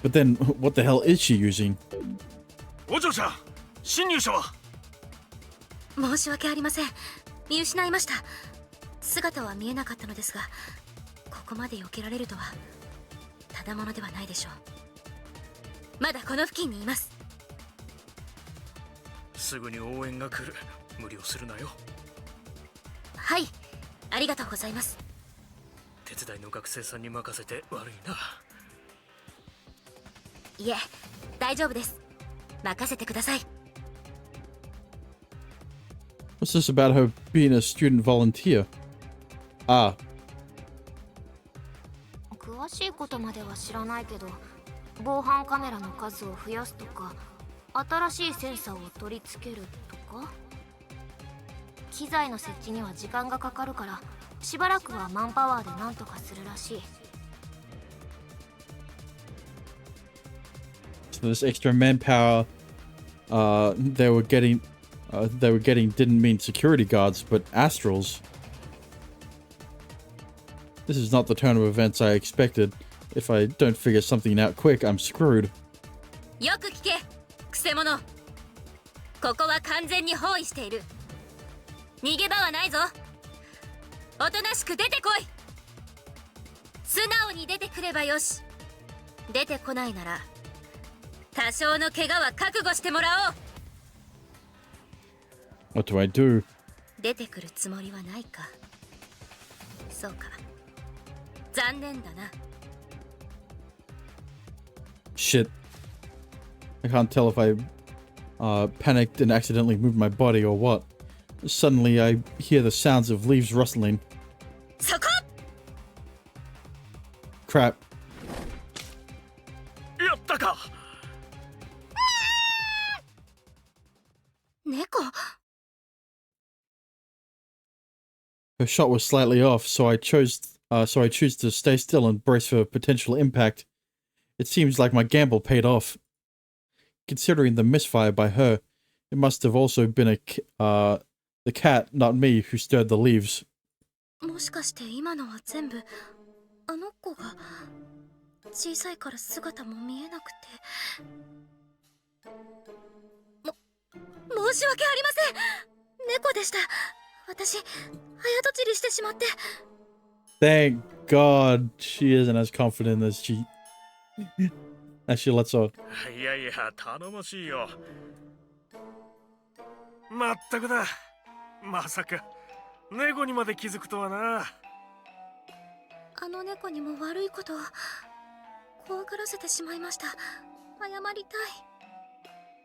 But then, what the hell is she using? お嬢ちゃん、侵入者は？申し訳ありません。見失いました。姿は見えなかったのですが、ここまで避けられるとはただものではないでしょう。まだこの付近にいます。すぐに応援が来る。無理をするなよ。はい、ありがとうございます。手伝いの学生さんに任せて悪いな。いえ、大丈夫です。任せてください。 What's this about her being a student volunteer? Ah. 詳しいことまでは知らないけど、防犯カメラの数を増やすとか、新しいセンサーを取り付けるとか。機材の設置には時間がかかるから、しばらくはマンパワーでなんとかするらしい。So this extra manpower they were getting didn't mean security guards, but astrals. This is not the turn of events I expected. If I don't figure something out quick, I'm screwed. よく聞け、くせ者。ここは完全に包囲している。逃げ場はないぞ。おとなしく出てこい。素直に出てくればよし。出てこないなら多少の怪我は覚悟してもらおう。 What do I do? 出てくるつもりはないか。そうか。残念だな。 Shit. I can't tell if I panicked and accidentally moved my body or what. Suddenly I hear the sounds of leaves rustling. そこ！ Crap. やったか。猫？ Her shot was slightly off, so I choose to stay still and brace for potential impact. It seems like my gamble paid off. Considering the misfire by her, it must have also been the cat, not me, who stirred the leaves. もしかして今のは全部あの子が小さいから姿も見えなくて。申し訳ありません。猫でした。私早とちりしてしまって。 Thank God she isn't as confident as she lets on. いやいや、頼もしいよ。まったくだ。まさか猫にまで気づくとはな。あの猫にも悪いことを怖がらせてしまいました。謝りたい。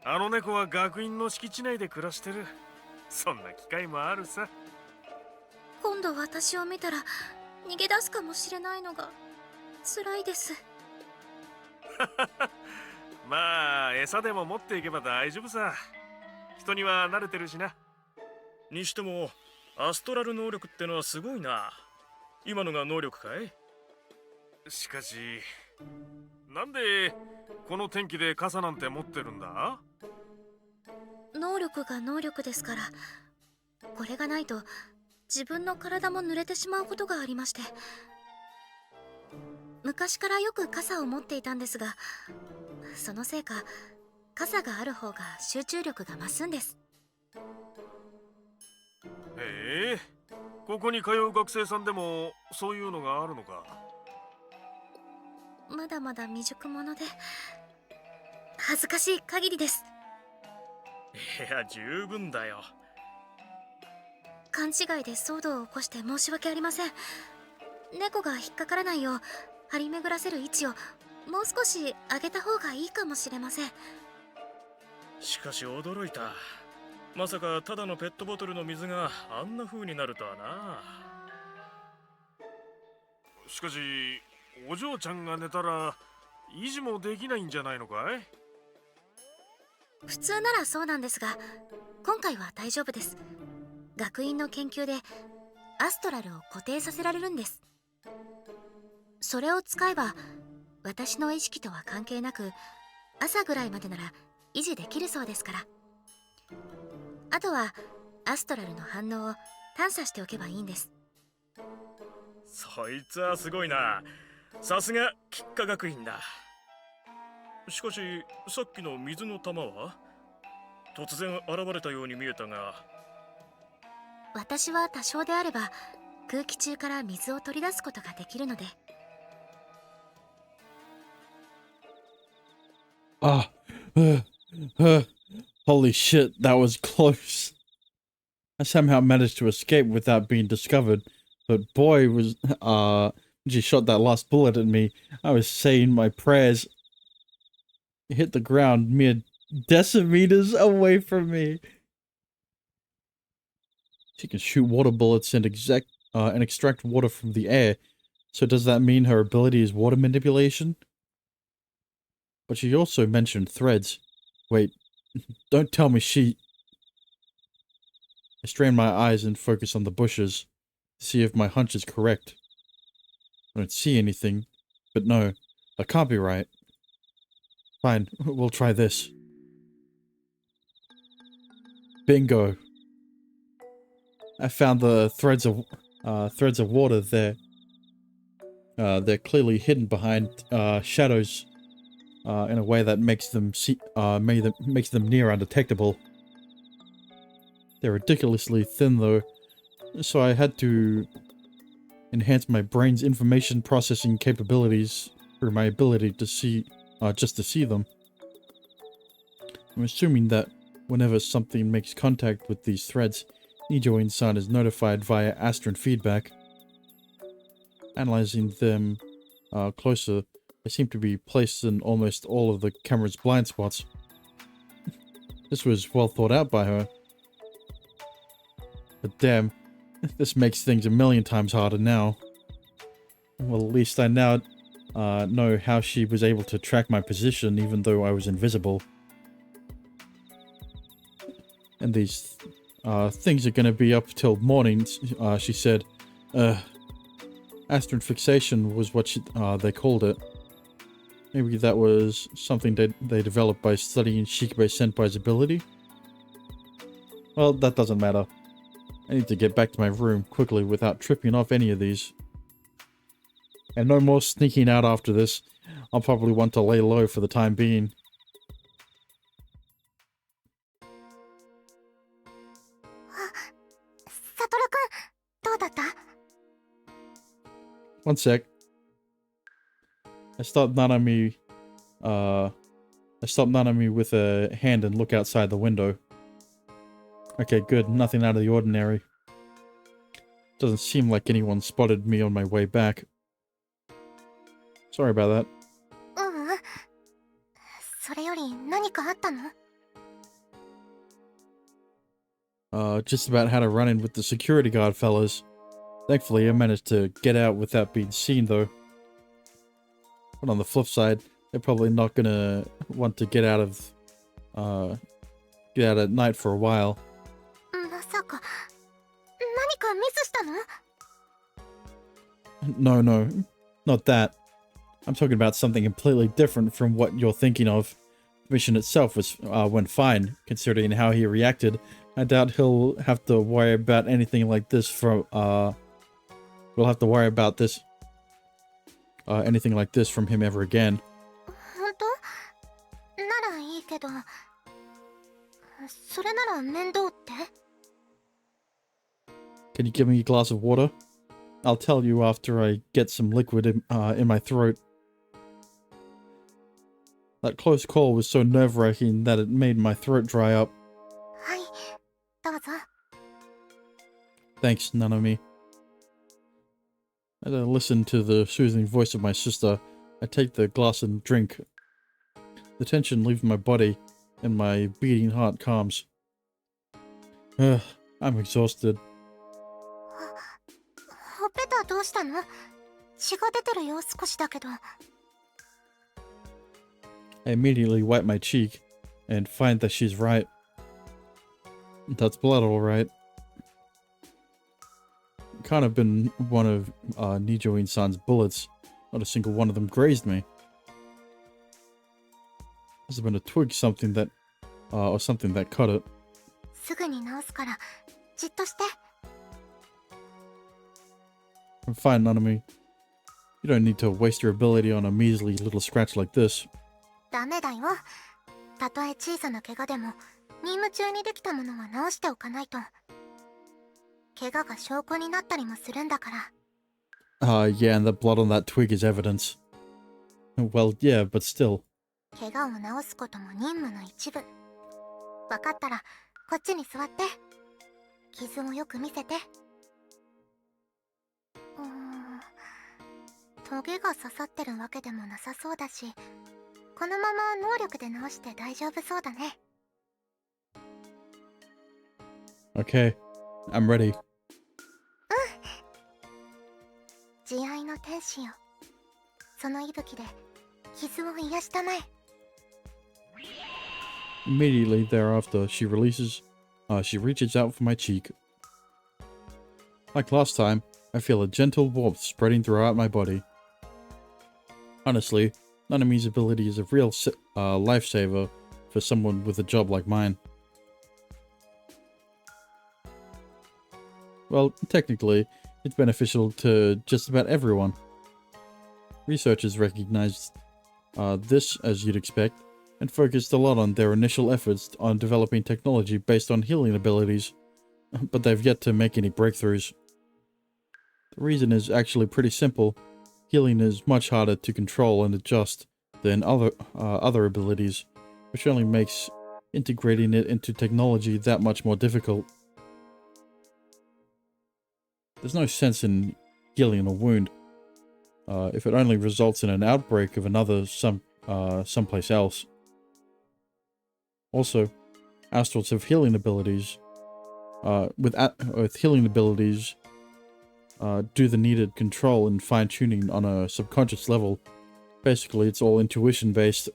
あの猫は学院の敷地内で暮らしてる。そんな機会もあるさ。今度私を見たら逃げ出すかもしれないのが辛いです。まあ餌でも持っていけば大丈夫さ。人には慣れてるしな。にしてもアストラル能力ってのはすごいな。今のが能力かい？しかし、なんでこの天気で傘なんて持ってるんだ？能力が能力ですから、これがないと自分の体も濡れてしまうことがありまして。昔からよく傘を持っていたんですが、そのせいか傘がある方が集中力が増すんです。へえ、ここに通う学生さんでもそういうのがあるのか。まだまだ未熟者で恥ずかしい限りです。いや、十分だよ。勘違いで騒動を起こして申し訳ありません。猫が引っかからないよう張り巡らせる位置をもう少し上げた方がいいかもしれません。しかし驚いた。まさかただのペットボトルの水があんな風になるとはな。しかしお嬢ちゃんが寝たら維持もできないんじゃないのかい？普通ならそうなんですが、今回は大丈夫です。学院の研究でアストラルを固定させられるんです。それを使えば私の意識とは関係なく朝ぐらいまでなら維持できるそうですから。あとはアストラルの反応を探査しておけばいいんです。そいつはすごいな。さすが吉科学院だ。しかしさっきの水の玉は突然現れたように見えたが。私は多少であれば空気中から水を取り出すことができるので。Ah, uh, holy shit, that was close. I somehow managed to escape without being discovered, but boy was, when she shot that last bullet at me, I was saying my prayers. It hit the ground mere decimeters away from me. She can shoot water bullets and extract water from the air, so does that mean her ability is water manipulation? But she also mentioned threads. Wait, don't tell me she... I strain my eyes and focus on the bushes to see if my hunch is correct. I don't see anything, but no, that can't be right. Fine, we'll try this. Bingo. I found the threads of water there. They're clearly hidden behind shadows in a way that makes them near undetectable. They're ridiculously thin though, so I had to enhance my brain's information processing capabilities through my ability to see, just to see them. I'm assuming that whenever something makes contact with these threads, Nijo-san is notified via Astron feedback. Analyzing them closer, they seem to be placed in almost all of the camera's blind spots. This was well thought out by her. But damn, this makes things a million times harder now. Well, at least I now know how she was able to track my position even though I was invisible. And these things are gonna be up till morning, she said. Astron fixation was what they called it. Maybe that was something they developed by studying Shikibe Senpai's ability? Well, that doesn't matter. I need to get back to my room quickly without tripping off any of these. And no more sneaking out after this. I'll probably want to lay low for the time being. One sec. I stopped Nanami with a hand and look outside the window. Okay, good. Nothing out of the ordinary. Doesn't seem like anyone spotted me on my way back. Sorry about that. Just about had a run-in with the security guard fellas. Thankfully, I managed to get out without being seen, though. But on the flip side, they're probably not gonna want to get out at night for a while. No, not that. I'm talking about something completely different from what you're thinking of. The mission itself went fine, considering how he reacted. I doubt he'll have to worry about anything like this from, we'll have to worry about this, anything like this from him ever again. 本当ならいいけど、それなら面倒って？ Can you give me a glass of water? I'll tell you after I get some liquid in my throat. That close call was so nerve-wracking that it made my throat dry up. はい、どうぞ。 Thanks, Nanami. As I listen to the soothing voice of my sister, I take the glass and drink. The tension leaves my body, and my beating heart calms. I'm exhausted. ほっぺたどうしたの？血が出てるよ、少しだけど。 I immediately wipe my cheek, and find that she's right. That's blood, all right. It can't have been one of Nijo-in-san's bullets. Not a single one of them grazed me. Must have been a twig, something that, or something that cut it. すぐに治すから、じっとして。 I'm fine, Nanami. You don't need to waste your ability on a measly little scratch like this. ダメだよ。たとえ小さな怪我でも、任務中にできたものは治しておかないと。怪我が証拠になったりもするんだから。 Yeah, and the blood on that twig is evidence. Well, yeah, but still. 怪我を治すことも任務の一部。わかったら、こっちに座って。傷をよく見せて。トゲが刺さってるわけでもなさそうだし、このまま能力で治して大丈夫そうだね。 Okay, I'm ready. 慈愛の天使よ。その息吹で傷を癒したまえ。 Immediately thereafter, she reaches out for my cheek. Like last time, I feel a gentle warmth spreading throughout my body. Honestly, Nanami's ability is a real lifesaver for someone with a job like mine. Well, technically, it's beneficial to just about everyone. Researchers recognized this, as you'd expect, and focused a lot on their initial efforts on developing technology based on healing abilities, but they've yet to make any breakthroughs. The reason is actually pretty simple. Healing is much harder to control and adjust than other abilities, which only makes integrating it into technology that much more difficult. There's no sense in healing a wound if it only results in an outbreak of another someplace else. Also, astrals have healing abilities. With healing abilities, do the needed control and fine-tuning on a subconscious level. Basically, it's all intuition-based.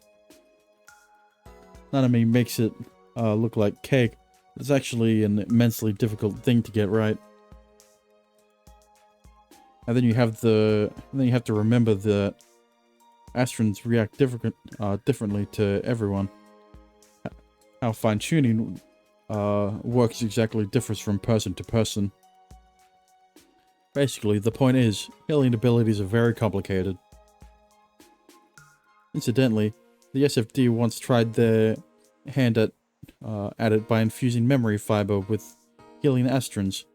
Nanami makes it look like cake. It's actually an immensely difficult thing to get right. And then you have to remember that Astrons react differently to everyone. How fine-tuning works exactly differs from person to person. Basically, the point is, healing abilities are very complicated. Incidentally, the SFD once tried their hand at it by infusing memory fiber with healing Astrons,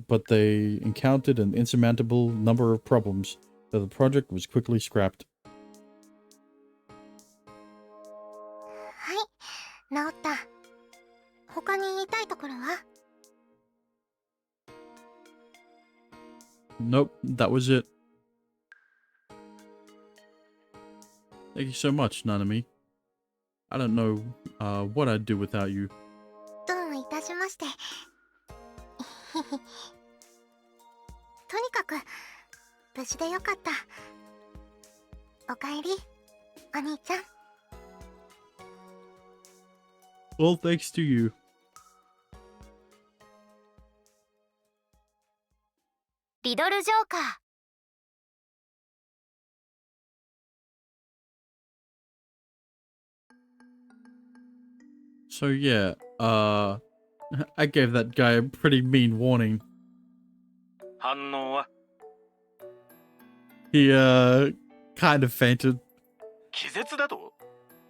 but they encountered an insurmountable number of problems, so the project was quickly scrapped. はい、治った。他に言いたいところは？ Nope, that was it. Thank you so much, Nanami. I don't know what I'd do without you. どういたしまして。とにかく無事でよかった。おかえり、お兄ちゃん。 All thanks to you. リドルジョーカー So yeah, I gave that guy a pretty mean warning. 反応は He, kind of fainted. 気絶だと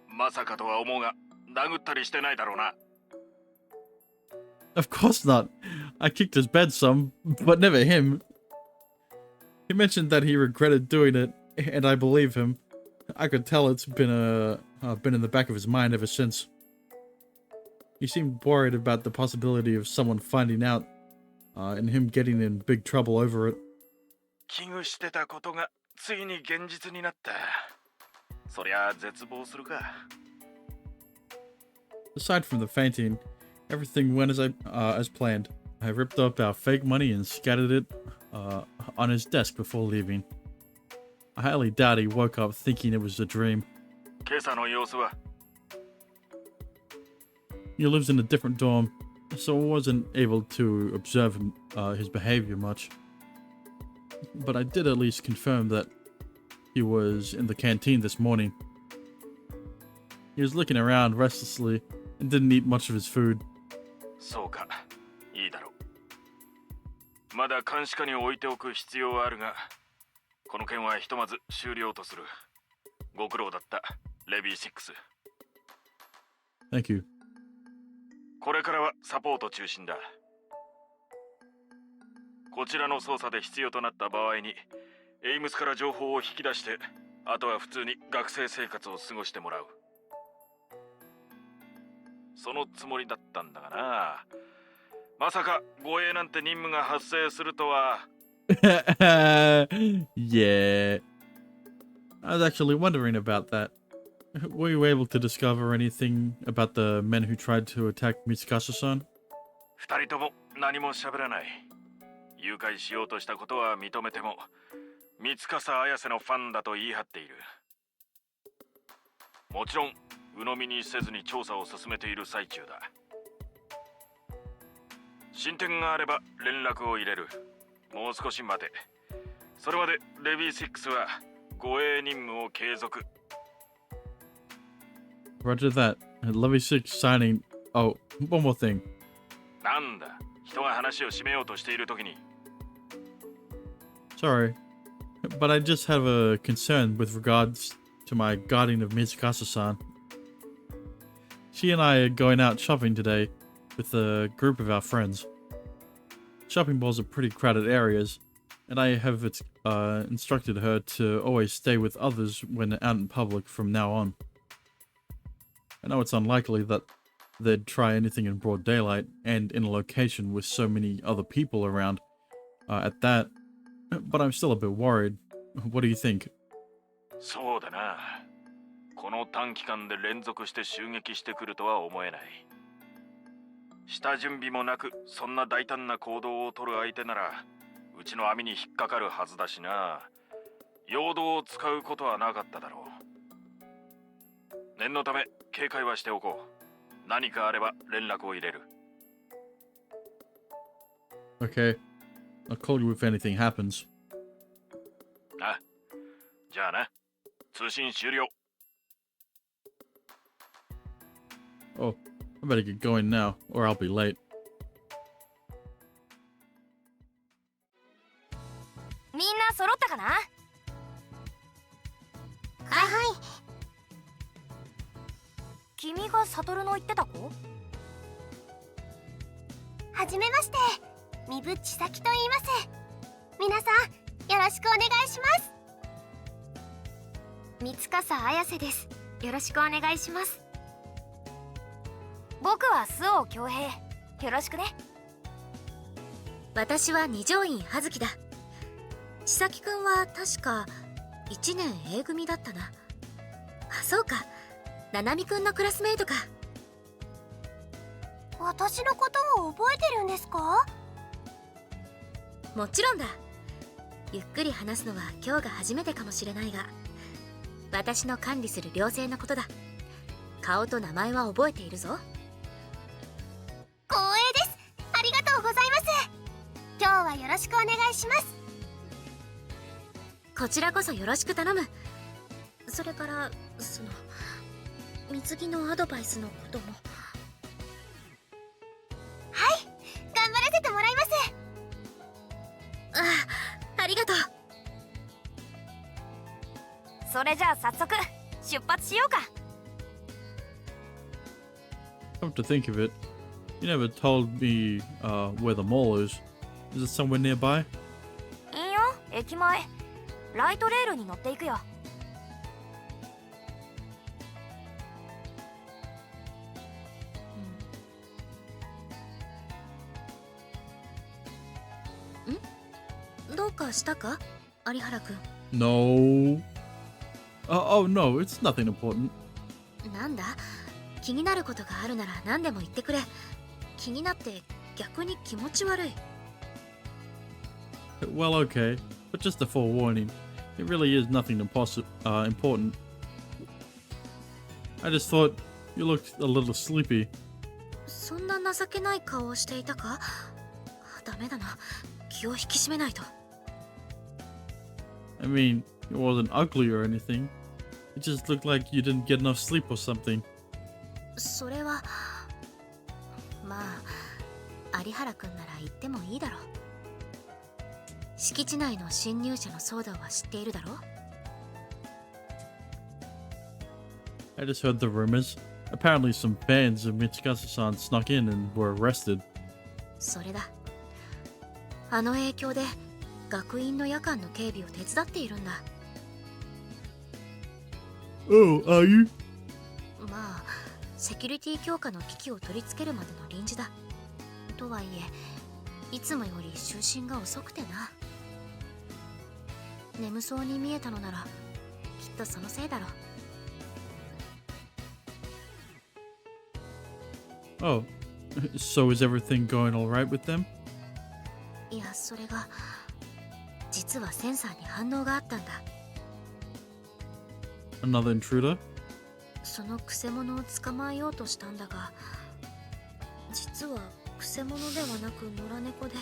まさかとは思うが殴ったりしてないだろうな。 Of course not. I kicked his bed some, but never him. He mentioned that he regretted doing it, and I believe him. I could tell it's been in the back of his mind ever since. He seemed worried about the possibility of someone finding out, and him getting in big trouble over it. 危惧してたことがついに現実になった。そりゃ絶望するか。 Aside from the fainting, everything went as planned. I ripped up our fake money and scattered it on his desk before leaving. I highly doubt he woke up thinking it was a dream. 今朝の様子は He lives in a different dorm, so I wasn't able to observe his behavior much. But I did at least confirm that he was in the canteen this morning. He was looking around restlessly and didn't eat much of his food. そうか、いいだろう。まだ監視下に置いておく必要はあるが、この件はひとまず終了とする。ご苦労だった、レビー6。Thank you. これからはサポート中心だ。こちらの捜査で必要となった場合に、エイムスから情報を引き出して、あとは普通に学生生活を過ごしてもらう。そのつもりだったんだがな。まさか護衛なんて任務が発生するとは。Yeah. I was actually wondering about that. Were you able to discover anything about the men who tried to attack Mitsukasa-san? 二人とも何も喋らない。誘拐しようとしたことは認めても、三笠綾瀬のファンだと言い張っている。もちろん鵜呑みにせずに調査を進めている最中だ。進展があれば連絡を入れる。もう少し待て。それまでレビー6は護衛任務を継続。Roger that. Levy 6 signing. Oh, one more thing. なんだ、人が話を締めようとしているときに。Sorry, but I just have a concern with regards to my guardian of Mitsukasa-san. She and I are going out shopping today with a group of our friends. Shopping malls are pretty crowded areas, and I have instructed her to always stay with others when out in public from now on. I know it's unlikely that they'd try anything in broad daylight and in a location with so many other people around at that, but I'm still a bit worried. What do you think? そうだな。この短期間で連続して襲撃してくるとは思えない。下準備もなくそんな大胆な行動を取る相手ならうちの網に引っかかるはずだしな。陽動を使うことはなかっただろう。念のため警戒はしておこう。何かあれば連絡を入れる。Okay, I'll call you if anything happens. あ、じゃあな。通信終了。Oh, I better get going now, or I'll be late. みんな揃ったかな？はいはい。君がサトルの言ってた子？はじめまして、三淵千咲と言います。皆さんよろしくお願いします。三笠綾瀬です。よろしくお願いします。僕は周防恭平。よろしくね。私は二条院葉月だ。千咲くんは確か1年 A 組だったな。あ、そうか、七海くんのクラスメイトか。私のことを覚えてるんですか？もちろんだ。ゆっくり話すのは今日が初めてかもしれないが、私の管理する寮生のことだ。顔と名前は覚えているぞ。光栄です。ありがとうございます。今日はよろしくお願いします。こちらこそよろしく頼む。それから水着のアドバイスのことも。それじゃあ早速出発しようか。 Come to think of it, you never told me where the mall is. Is it somewhere nearby? いいよ、駅前。ライトレールに乗っていくよ。どうかしたか、有原くん。 No. Oh no, it's nothing important. なんだ、気になることがあるなら何でも言ってくれ。気になって逆に気持ち悪い。 Well, okay, but just a forewarning. It really is nothing important. I just thought you looked a little sleepy. そんな情けない顔をしていたか。ダメだな、気を引き締めないと。 I mean, it wasn't ugly or anything. It just looked like you didn't get enough sleep or something. それはまあ有原くんなら言ってもいいだろう。敷地内の侵入者の騒動は知っているだろう。 I just heard the rumors. Apparently some fans of Mitsukasa-san snuck in and were arrested. それだ。あの影響で学院の夜間の警備を手伝っているんだ。 Oh, are you? まあセキュリティ強化の機器を取り付けるまでの臨時だ。とはいえいつもより就寝が遅くてな。眠そうに見えたのならきっとそのせいだろう。 Oh, so is everything going alright with them? いや、それが実はセンサーに反応があったんだ。 Another intruder? そのクセ者を捕まえようとしたんだが、実はクセ者ではなく野良猫で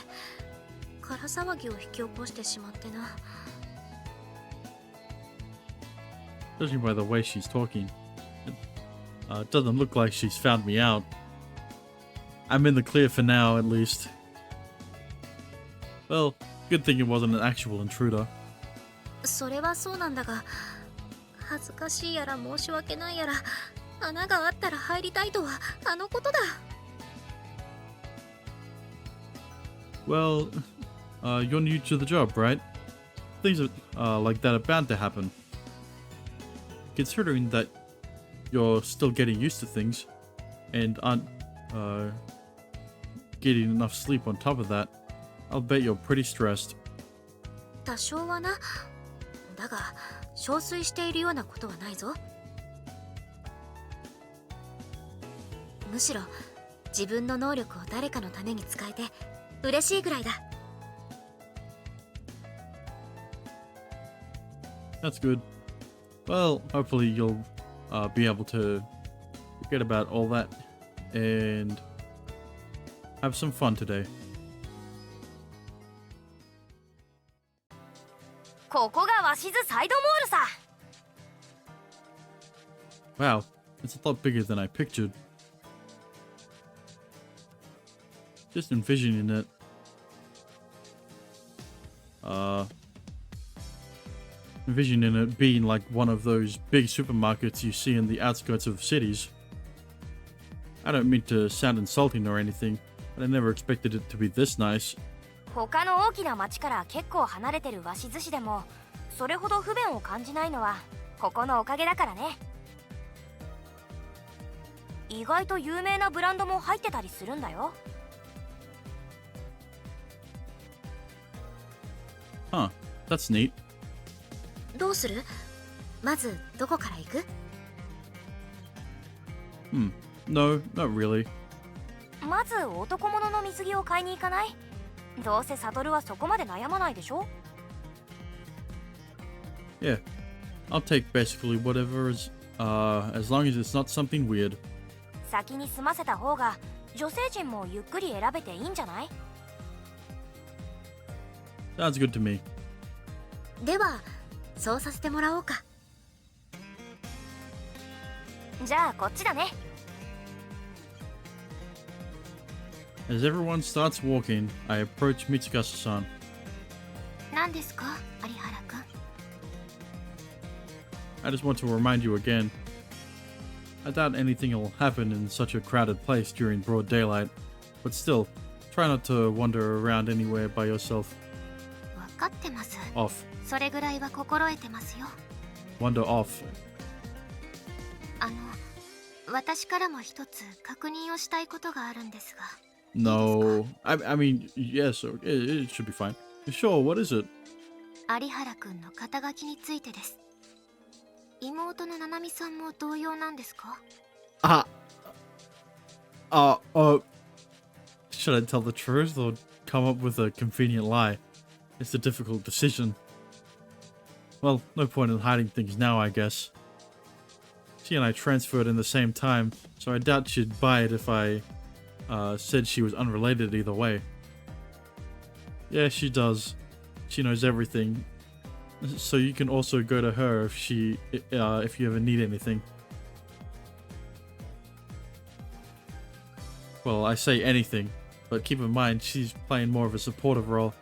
空騒ぎを引き起こしてしまってな。 Judging by the way she's talking, it doesn't look like she's found me out. I'm in the clear for now, at least. Well, good thing it wasn't an actual intruder. それはそうなんだが、恥ずかしいやら申し訳ないやら、穴があったら入りたいとはあのことだ。 Well, you're new to the job, right? Things like that are bound to happen. Considering that you're still getting used to things and aren't getting enough sleep on top of that, I'll bet you're pretty stressed. 多少はな。だが憔悴しているようなことはないぞ。むしろ自分の能力を誰かのために使えて嬉しいぐらいだ。 That's good. Well, hopefully you'll be able to forget about all that and have some fun today. ここが鷲津サイドモールさ。 Wow, it's a lot bigger than I pictured. Just envisioning it. Envisioning it being like one of those big supermarkets you see in the outskirts of cities. I don't mean to sound insulting or anything, but I never expected it to be this nice. 他の大きな町から結構離れてる鷲津市でもそれほど不便を感じないのはここのおかげだからね。意外と有名なブランドも入ってたりするんだよ。 Huh, that's neat. どうする？まずどこから行く？ No, not really. まず男物の水着を買いに行かない？どうせサトルはそこまで悩まないでしょ？ Yeah, I'll take basically whatever is, as long as it's not something weird. 先に済ませた方が女性陣もゆっくり選べていいんじゃない？ Sounds good to me. ではそうさせてもらおうか。じゃあこっちだね。 As everyone starts walking, I approach Mitsukasa-san. 何ですか有原くん。I just want to remind you again. I doubt anything will happen in such a crowded place during broad daylight, but still, try not to wander around anywhere by yourself. 分かってます。 Off. それぐらいは心得てますよ。 Wander off. 私からも一つ確認をしたいことがあるんですが。 No. I mean, yes, it should be fine. Sure, what is it? 有原くんの肩書きについてです。妹の七海さんも同様なんですか？ Should I tell the truth or come up with a convenient lie? It's a difficult decision. Well, no point in hiding things now, I guess. She and I transferred in the same time, so I doubt she'd buy it if I said she was unrelated either way. Yeah, she does. She knows everything. So you can also go to her if you ever need anything. Well, I say anything, but keep in mind she's playing more of a supportive role.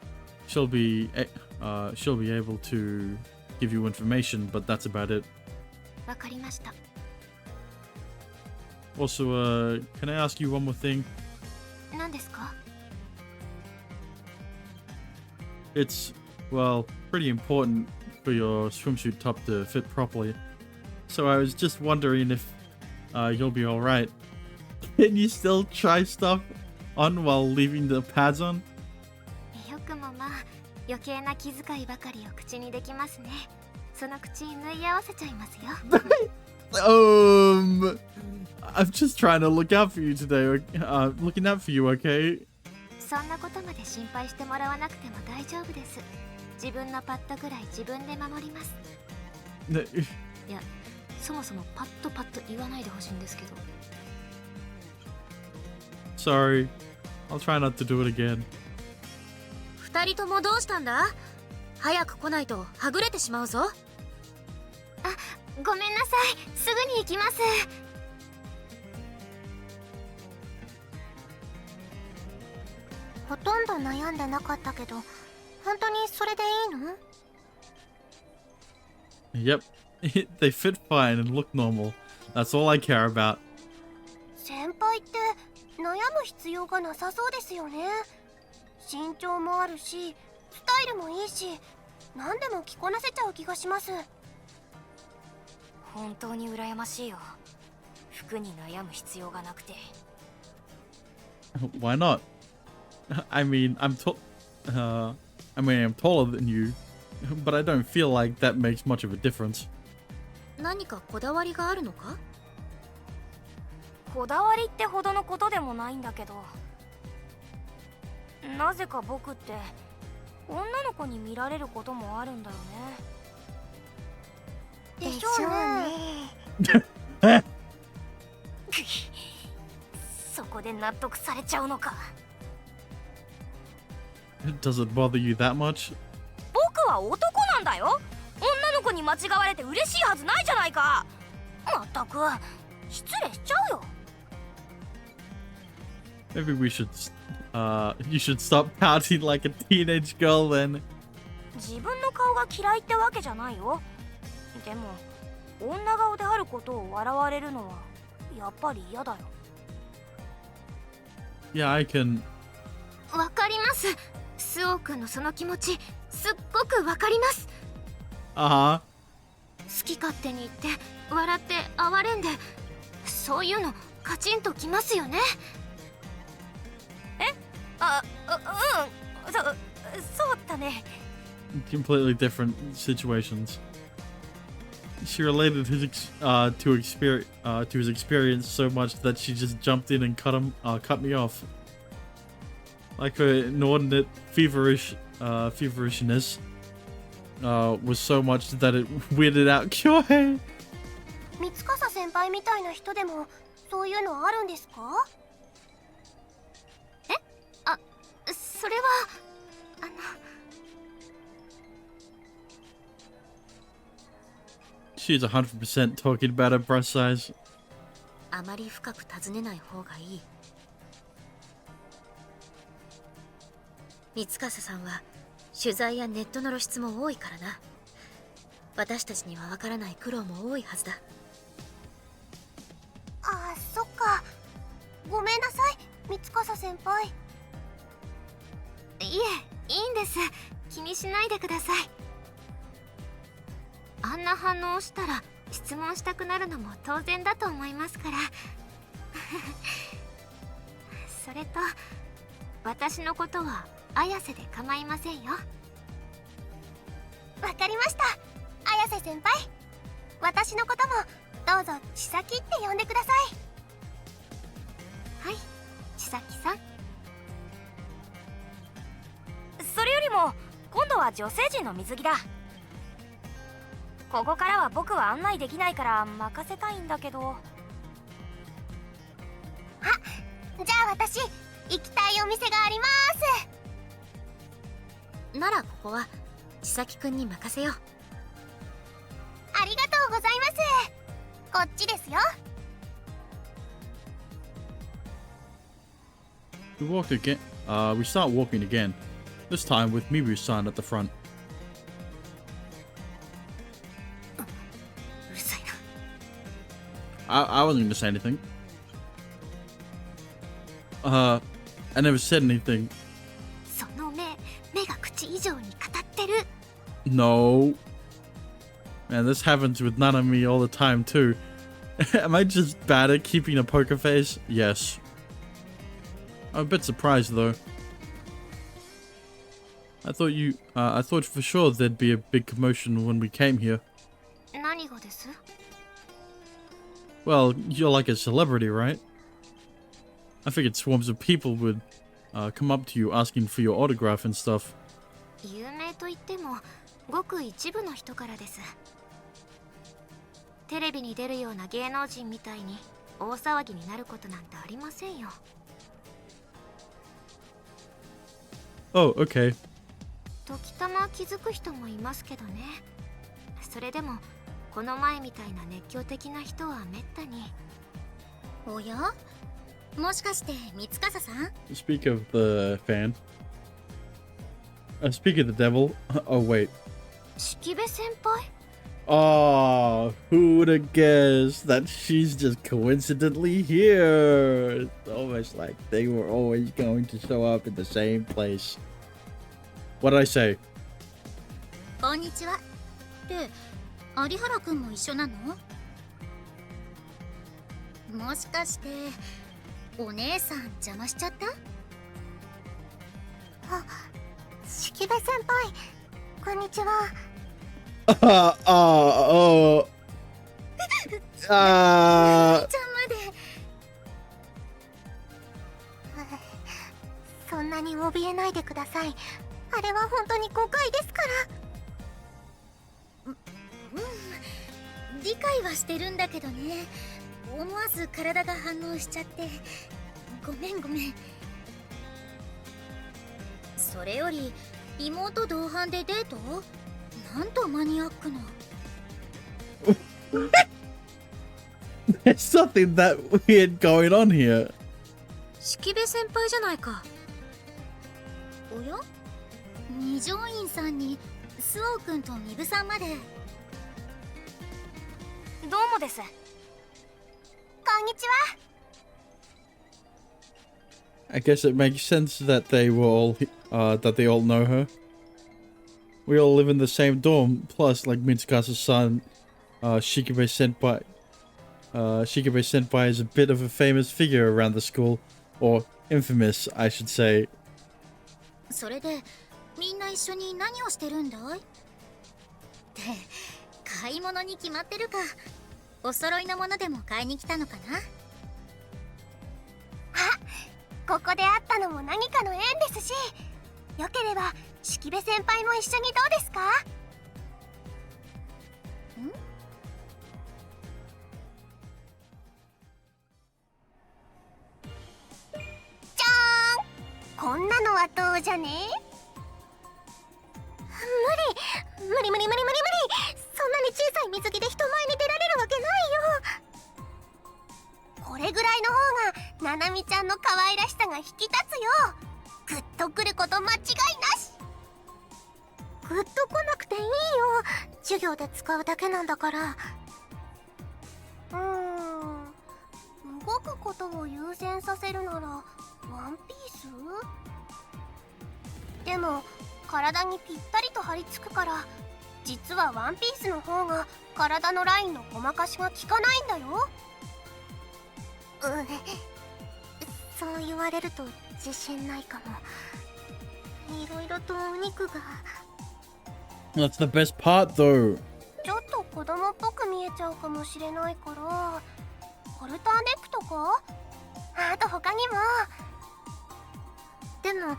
She'll be able to give you information, but that's about it. わかりました。 Also, can I ask you one more thing? 何ですか？ It's, well, pretty important for your swimsuit top to fit properly. So I was just wondering if you'll be alright. Can you still try stuff on while leaving the pads on? よくもまあ余計な気遣いばかりを口にできますね。その口縫い合わせちゃいますよ。I'm just trying to look out for you today. Looking out for you, okay? そんなことまで心配してもらわなくても大丈夫です。自分のパッドぐらい自分で守ります。いや、そもそもパッド言わないでほしいんですけど。Sorry. I'll try not to do it again. 二人ともどうしたんだ？早く来ないとはぐれてしまうぞ。ごめんなさい。すぐに行きます。ほとんど悩んでなかったけど、本当にそれでいいの？ Yep. They fit fine and look normal. That's all I care about. 先輩って悩む必要がなさそうですよね。身長もあるし、スタイルもいいし、何でも着こなせちゃう気がします。本当に羨ましいよ。服に悩む必要がなくて。Why not? I mean, I'm taller than you, but I don't feel like that makes much of a difference. 何かこだわりがあるのか？こだわりってほどのことでもないんだけど、なぜか僕って女の子に見られることもあるんだよね。でしょうね。そこで納得されちゃうのか。Does it bother you that much? 僕は男なんだよ。女の子に間違われて嬉しいはずないじゃないか。まったく失礼しちゃうよ。Maybe you should stop pouting like a teenage girl then. 自分の顔が嫌いってわけじゃないよ。でも女顔であることを笑われるのはやっぱり嫌だよ。Yeah, I can. わかります。スオくんのその気持ち、すっごくわかります。Uh-huh. 好き勝手に言って笑って哀れんで、そういうのカチンときますよね。そうだね。 Completely different situations. She related to his experience so much that she just jumped in and cut me off. Like her inordinate feverishness was so much that it weirded out Kyohei. 三笠先輩みたいな人でもそういうのあるんですか？それはShe's 100% talking about her breast size. あまり深く尋ねない方がいい。三笠さんは取材やネットの露出も多いからな。私たちにはわからない苦労も多いはずだ。あ、そっか。ごめんなさい、三笠先輩。いえ、いいんです。気にしないでください。あんな反応をしたら質問したくなるのも当然だと思いますからそれと私のことは綾瀬で構いませんよ。わかりました、綾瀬先輩。私のこともどうぞ千咲って呼んでください。はい、千咲さん。それよりも今度は女性陣の水着だ。ここからは僕は案内できないから任せたいんだけど。じゃあ私行きたいお店があります。ならここは千咲くんに任せよう。ありがとうございます。こっちですよ。We walked again. We start walking again. This time with Mibu-san at the front. うるさいな。I wasn't gonna say anything. I never said anything. その目が口以上に語ってる。 No. Man, this happens with Nanami all the time too. Am I just bad at keeping a poker face? Yes. I'm a bit surprised though. I thought for sure there'd be a big commotion when we came here. 何がです？ Well, you're like a celebrity, right? I figured swarms of people would come up to you asking for your autograph and stuff. 有名といってもごく一部の人からです。テレビに出るような芸能人みたいに大騒ぎになることなんてありませんよ。 Oh, okay. 時たま気づく人もいますけどね。それでもこの前みたいな熱狂的な人はめったに。おや、もしかして三笠さん？ Speak of the fan. Speak of the devil. Oh, wait. 式部先輩？ Oh, who would have guessed that she's just coincidentally here? It's almost like they were always going to show up in the same place. What did I say? こんにちは。で、有原くんも一緒なの？もしかしてお姉さん邪魔しちゃった？あ、式部先輩、こんにちは。Oh. ちゃんまで。そんなに怯えないでください。あれは本当に誤解ですから。理解はしてるんだけどね。思わず体が反応しちゃって。ごめん。それより妹同伴でデート？なんとマニアックな。There's something that weird going on here. 式部先輩じゃないか。おや？二条院さんにスオくんとミブさんまで。どうもです。こんにちは。I guess it makes sense that they all know her. We all live in the same dorm. Plus, like Mitsukasa's son, Shikebe Senpai is a bit of a famous figure around the school, or infamous, I should say. それでみんな一緒に何をしてるんだい？って買い物に決まってるか。お揃いのものでも買いに来たのかな？ここで会ったのも何かの縁ですし、よければ式部先輩も一緒にどうですか？じゃーん、こんなのはどうじゃね？無理。そんなに小さい水着で人前に出られるわけないよ。これぐらいの方がななみちゃんの可愛らしさが引き立つよ。グッとくること間違いなし。グッと来なくていいよ。授業で使うだけなんだから。動くことを優先させるならワンピース？でも体にぴったりと張り付くから、実はワンピースの方が体のラインのごまかしが効かないんだよ。そう言われると自信ないかも。いろいろとお肉が。 That's the best part, though. ちょっと子供っぽく見えちゃうかもしれないから、ホルターネックとか、あと他にも。でも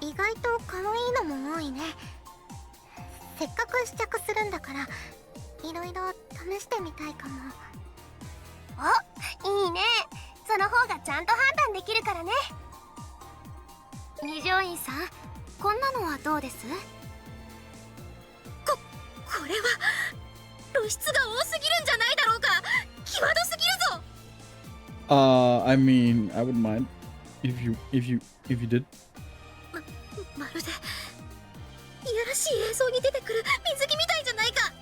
意外と可愛いのも多いね。せっかく試着するんだから、いろいろ試してみたいかも。お、いいね。その方がちゃんと判断できるからね。二条院さん、こんなのはどうです？これは露出が多すぎるんじゃないだろうか。際どすぎるぞ。I mean, I wouldn't mind if you did. まるでいやらしい映像に出てくる水着みたいじゃないか。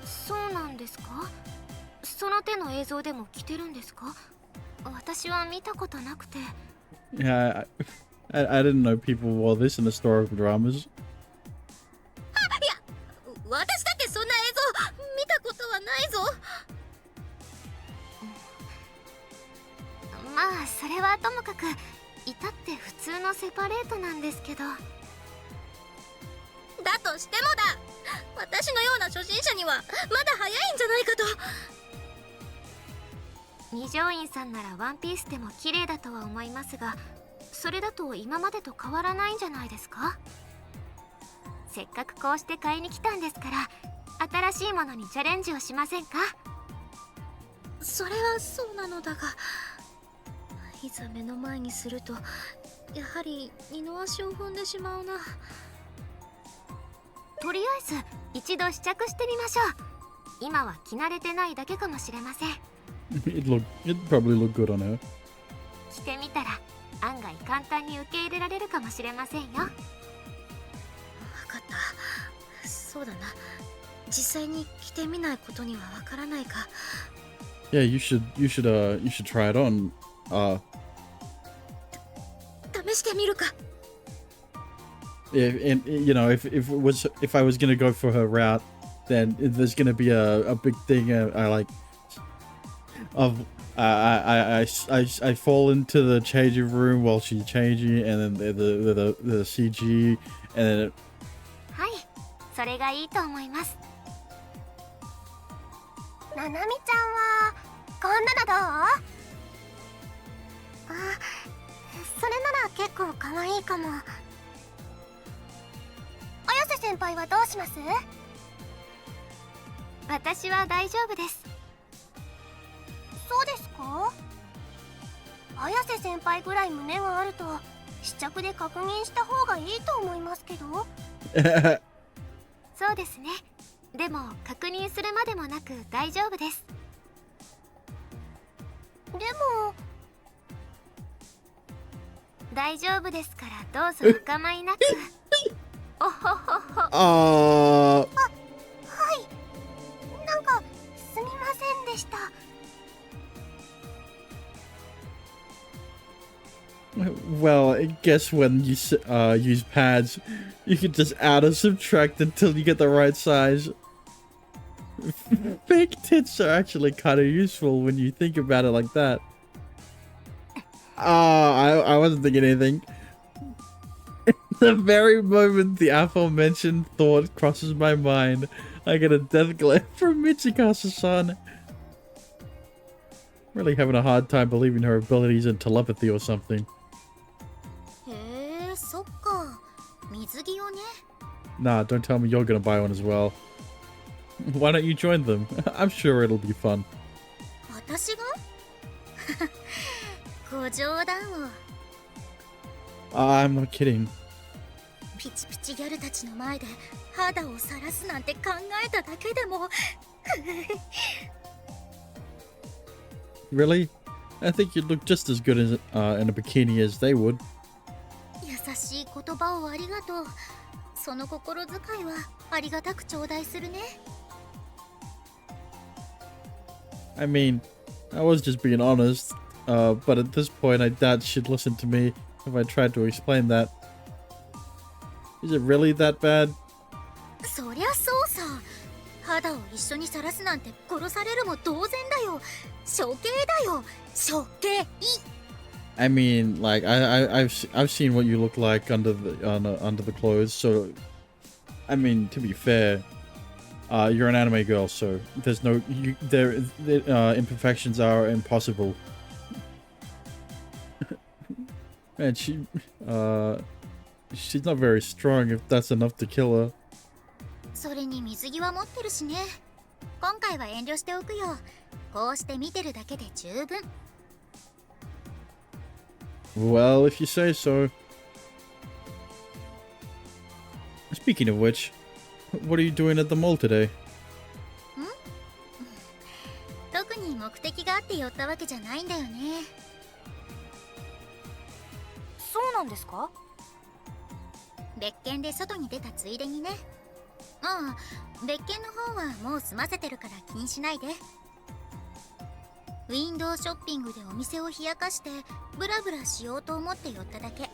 そうなんですか？その手の映像でも着てるんですか？私は見たことなくて。Yeah, I didn't know people wore this in historical dramas. いや、私だってそんな映像見たことはないぞ。まあそれはともかく、至って普通のセパレートなんですけど。だとしてもだ、私のような初心者にはまだ早いんじゃないかと。二条院さんならワンピースでも綺麗だとは思いますが、それだと今までと変わらないんじゃないですか？せっかくこうして買いに来たんですから、新しいものにチャレンジをしませんか？それはそうなのだが、いざ目の前にするとやはり二の足を踏んでしまうな。とりあえず一度試着してみましょう。今は着慣れてないだけかもしれません。It'd probably look good on her. 着てみたら案外簡単に受け入れられるかもしれませんよ。分かった。そうだな。実際に着てみないことにはわからないか。Yeah, you should try it on. 試してみるか。And you know, if I was gonna go for her route, then there's gonna be a big thing. I fall into the changing room while she's changing, and then the CG, and then はい、それがいいと思います。ななみちゃんはこんなのどう？それなら結構可愛いかも。綾瀬先輩はどうします？私は大丈夫です。そうですか？綾瀬先輩ぐらい胸があると試着で確認した方がいいと思いますけど。そうですね。でも確認するまでもなく大丈夫です。でも大丈夫ですからどうぞお構いなく。おほほほ。はい、なんかすみませんでした。well, I guess when you use pads, you can just add or subtract until you get the right size. Fake tits are actually kind of useful when you think about it like that. I wasn't thinking anything. The very moment the aforementioned thought crosses my mind, I get a death glare from Michikazu-san. Really having a hard time believing her abilities in telepathy or something. へえ、そっか。水着をね。Nah, don't tell me you're gonna buy one as well. Why don't you join them? I'm sure it'll be fun. 私が？ご冗談を。I'm not kidding. ピチピチギャルたちの前で肌を晒すなんて考えただけでも。Really? I think you'd look just as good as, in a bikini as they would. 優しい言葉をありがとう。その心遣いはありがたく頂戴するね。 I mean, I was just being honest, but at this point I doubt she'd listen to me if I tried to explain that. Is it really that bad? そりゃそうさ。肌を一緒にさらすなんて殺されるも同然だよ。処刑だよ、処刑。 I mean, like I've seen what you look like under the clothes. So, I mean, to be fair, you're an anime girl, so there's no imperfections are impossible. Man, she's not very strong if that's enough to kill her. それに水着は持ってるしね。今回は遠慮しておくよ。こうして見てるだけで十分。 Well, if you say so. Speaking of which, what are you doing at the mall today? 特に目的があって寄ったわけじゃないんだよね。そうなんですか？別件で外に出たついでにね。ああ、別件の方はもう済ませてるから気にしないで。ウィンドウショッピングでお店を冷やかしてブラブラしようと思って寄っただけ。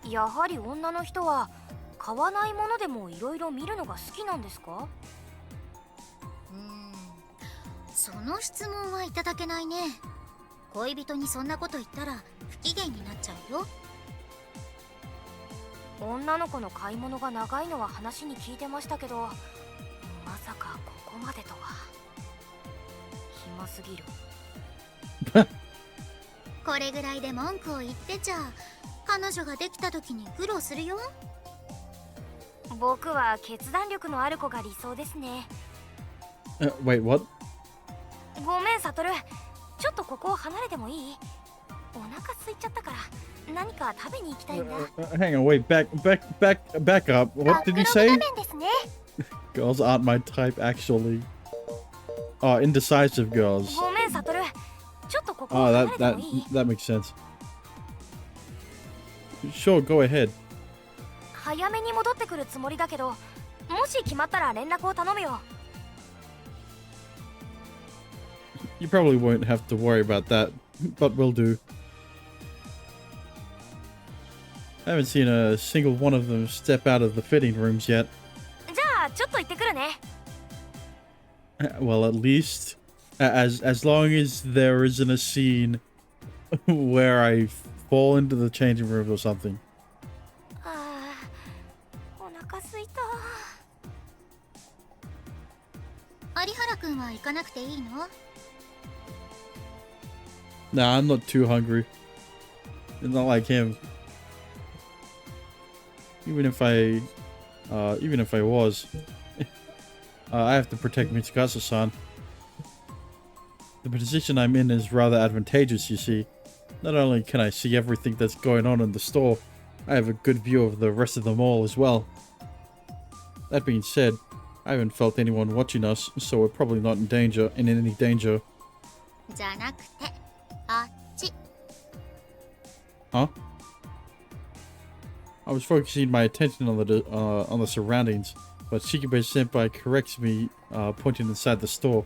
やはり女の人は買わないものでもいろいろ見るのが好きなんですか？その質問はいただけないね。恋人にそんなこと言ったら不機嫌になっちゃうよ。女の子の買い物が長いのは話に聞いてましたけど、まさかここまでとは。暇すぎる。これぐらいで文句を言ってちゃ彼女ができた時に苦労するよ。僕は決断力のある子が理想ですね。Wait, what? ごめんサトル、ちょっとここを離れてもいい？お腹空いちゃったから何か食べに行きたいんだ。Hang on, wait, back up. What did you say? ラーメンですね。 Girls aren't my type, actually. Oh, indecisive girls. ごめんサトル、ちょっとここを Oh, 離 that れてもいい？ makes sense. Sure, go ahead. 早めに戻ってくるつもりだけど、もし決まったら連絡を頼むよ。You probably won't have to worry about that, but will do. I haven't seen a single one of them step out of the fitting rooms yet. じゃあちょっと行ってくるね。Well, at least as long as there isn't a scene where I fall into the changing room or something. ああ、お腹空いた。有原くんは行かなくていいの？ Nah, I'm not too hungry. It's not like him. Even if I was, I have to protect Mitsukasa-san. The position I'm in is rather advantageous, you see. Not only can I see everything that's going on in the store, I have a good view of the rest of the mall as well. That being said, I haven't felt anyone watching us, so we're probably not in any danger. じゃなくて、あっち。 Huh? I was focusing my attention on the surroundings, but Shikibe Senpai corrects me, pointing inside the store.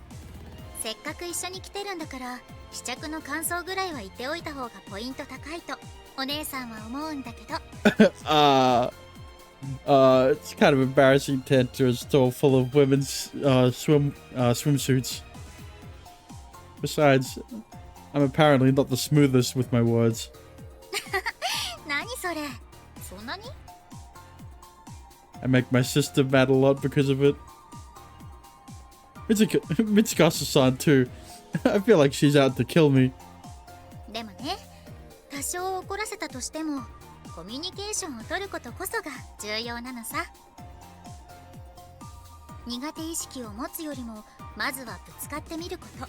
せっかく一緒に来てるんだから、試着の感想ぐらいは言っておいた方がポイント高いとお姉さんは思うんだけど。It's kind of embarrassing to enter a store full of women's swimsuits. Besides, I'm apparently not the smoothest with my words. 何それ？そんなに？ I make my sister mad a lot because of it. Mitsukasa-san too. I feel like she's out to kill me. でもね、多少怒らせたとしてもコミュニケーションを取ることこそが重要なのさ。苦手意識を持つよりもまずはぶつかってみること、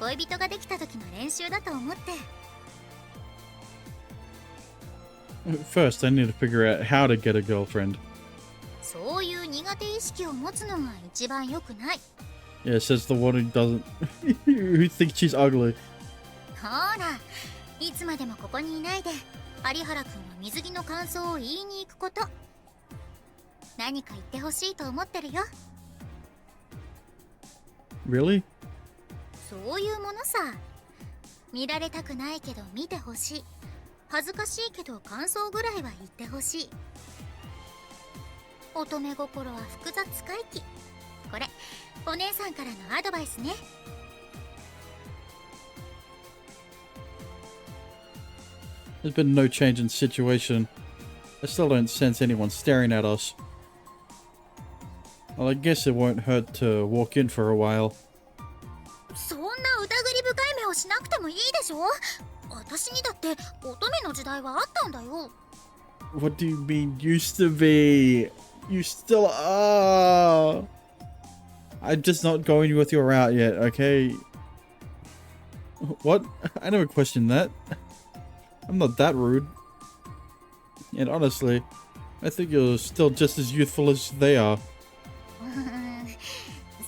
恋人ができた時の練習だと思って。 First, I need to figure out how to get a girlfriend. そういう苦手意識を持つのが一番良くない。 Yeah, says the one who doesn't... who thinks she's ugly. ほら、いつまでもここにいないで有原くんは水着の感想を言いに行くこと。何か言ってほしいと思ってるよ。 Really? そういうものさ。見られたくないけど見てほしい。恥ずかしいけど感想ぐらいは言ってほしい。乙女心は複雑回帰。これお姉さんからのアドバイスね。There's been no change in situation. I still don't sense anyone staring at us. Well, I guess it won't hurt to walk in for a while. そんな疑り深い目をしなくてもいいでしょ。私にだって乙女の時代はあったんだよ。 What do you mean used to be? You still are. I'm just not going with your route yet, okay? What? I never questioned that. I'm not that rude. And honestly, I think you're still just as youthful as they are.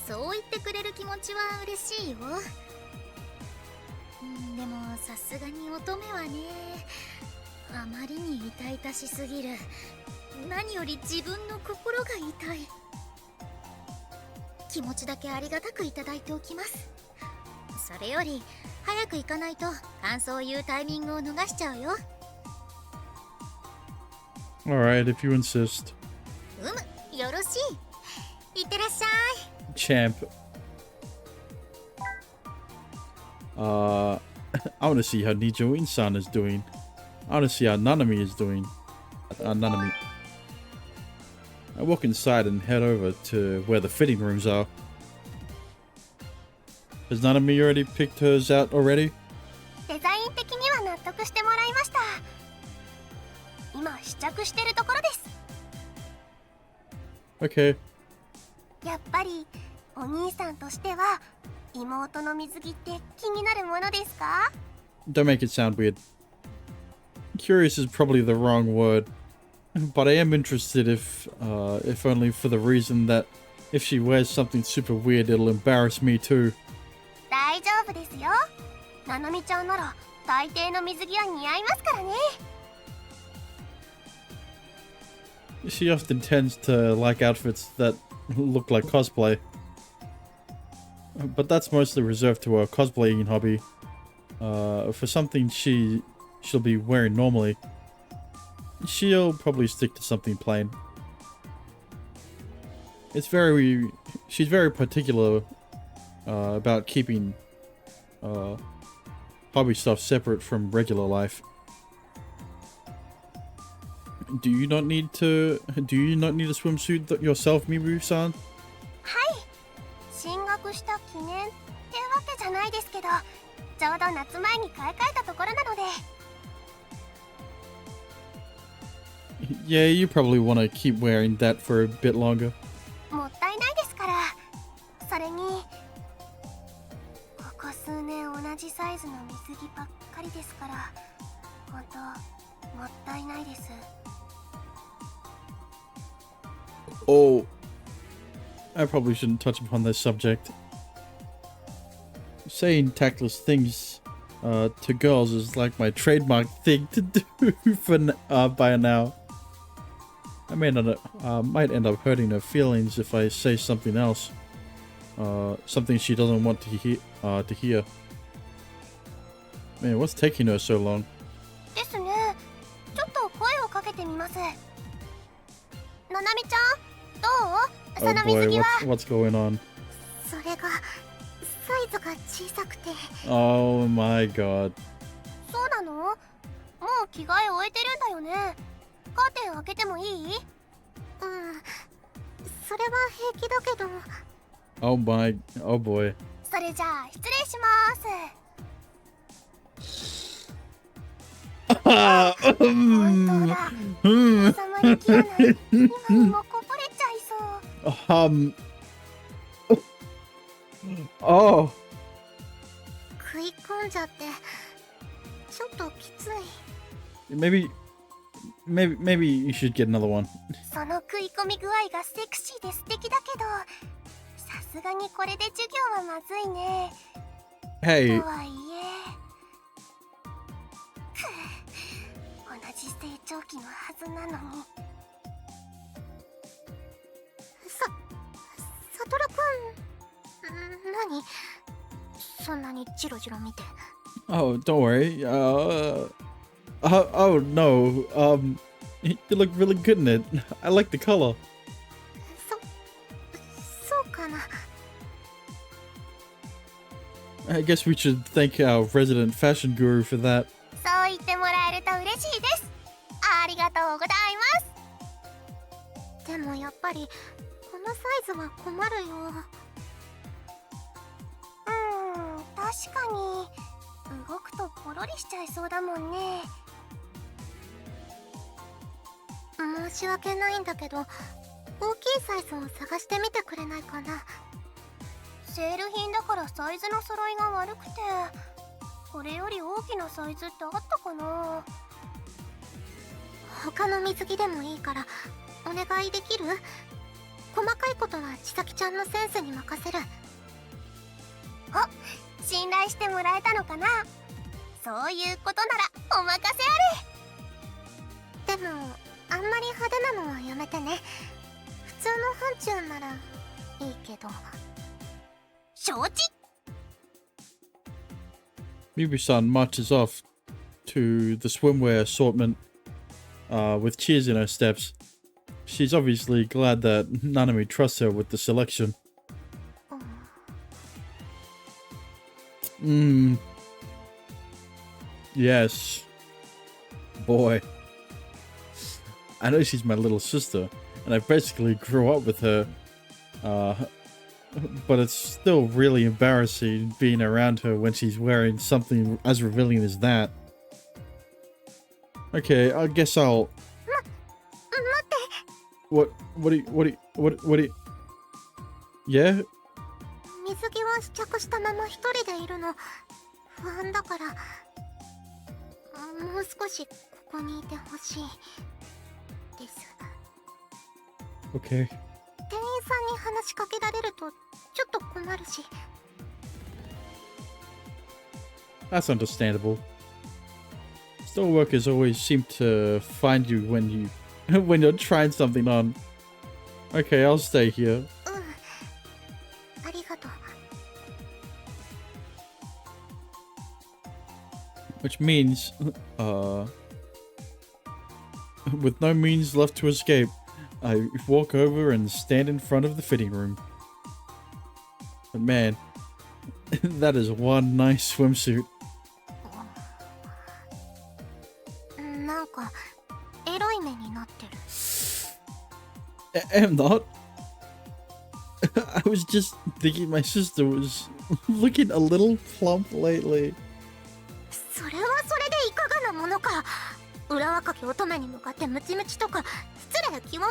そう言ってくれる気持ちは嬉しいよ。でもさすがに乙女はね、あまりに痛々しすぎる。何より自分の心が痛い。気持ちだけありがたくいただいておきます。それより早く行かないと感想を言うタイミングを逃しちゃうよ。 Alright, if you insist. よろしい。いってらっしゃい。 Champ. I want to see how Nijo-in-san is doing. I want to see how Nanami is doing. Nanami. I walk inside and head over to where the fitting rooms are. Has Nanami already picked hers out already? デザイン的には納得してもらいました。今試着してるところです。 Okay. やっぱりお兄さんとしては妹の水着って気になるものですか？ Don't make it sound weird. Curious is probably the wrong word. But I am interested if only for the reason that if she wears something super weird, it'll embarrass me too. 大丈夫ですよ。ななみちゃんなら大抵の水着は似合いますからね。 She often tends to like outfits that look like cosplay. But that's mostly reserved to her cosplaying hobby. For something she'll be wearing normally, she'll probably stick to something plain. She's very particular about keeping hobby stuff separate from regular life. Do you not need a swimsuit yourself, Mibu-san? はい。進学した記念ってわけじゃないですけど、ちょうど夏前に買い替えたところなので。 Yeah, you probably want to keep wearing that for a bit longer. もったいないですから。それにここ数年同じサイズの水着ばっかりですから、本当もったいないです。 Oh, I probably shouldn't touch upon this subject. Saying tactless things to girls is like my trademark thing to do by now. I might end up hurting her feelings if I say something else. Something she doesn't want to hear. Man, what's taking her so long? ですね。ちょっと声をかけてみます。ななみちゃん、どう？ Oh その boy, 水着は。 what's going on? それがサイズが小さくて。 Oh my god. そうなの？もう着替え終えてるんだよね。カーテン開けてもいい？それは平気だけど。 Oh boy. それじゃあ失礼します。本当だ。収まりきらない。今にもこぼれちゃいそう。Oh. 食い込んじゃってちょっときつい。 Maybe you should get another one. その食い込み具合がセクシーで素敵だけど、さすがにこれで授業はまずいね。 Hey. とはいえ、同じ成長期のはずなのに。サトルくん、何そんなにジロジロ見て。 Oh, don't worry. Oh no. You look really good in it. I like the color. そうかな。 I guess we should thank our resident fashion guru for that. そう言ってもらえると嬉しいです。ありがとうございます。でもやっぱりこのサイズは困るよ。確かに動くとポロリしちゃいそうだもんね。申し訳ないんだけど、大きいサイズを探してみてくれないかな。セール品だからサイズの揃いが悪くて、これより大きなサイズってあったかな。他の水着でもいいからお願いできる？細かいことは千咲ちゃんのセンスに任せる。あ、信頼してもらえたのかな。そういうことならお任せあれ。でもあんまり派手なのはやめてね。普通の範疇ならいいけど。承知。 Mibu-san marches off to the swimwear assortment with tears in her steps. She's obviously glad that Nanami trusts her with the selection. Yes. Boy. I know she's my little sister, and I basically grew up with her. But it's still really embarrassing being around her when she's wearing something as revealing as that. Okay, I guess I'll... What do you... Yeah? 水着は試着したまま一人でいるの不安だから、もう少しここにいてほしいです。 Okay. 店員さんに話しかけられるとちょっと困るし。 That's understandable. Store workers always seem to find you when you're trying something on. Okay, I'll stay here. ありがとう。 Which means, with no means left to escape, I walk over and stand in front of the fitting room. But man, that is one nice swimsuit. なんかエロい目になってる。 I'm not. I was just thinking my sister was looking a little plump lately. それはそれでいかがなものか。裏若き乙女に向かってムチムチとか失礼極ま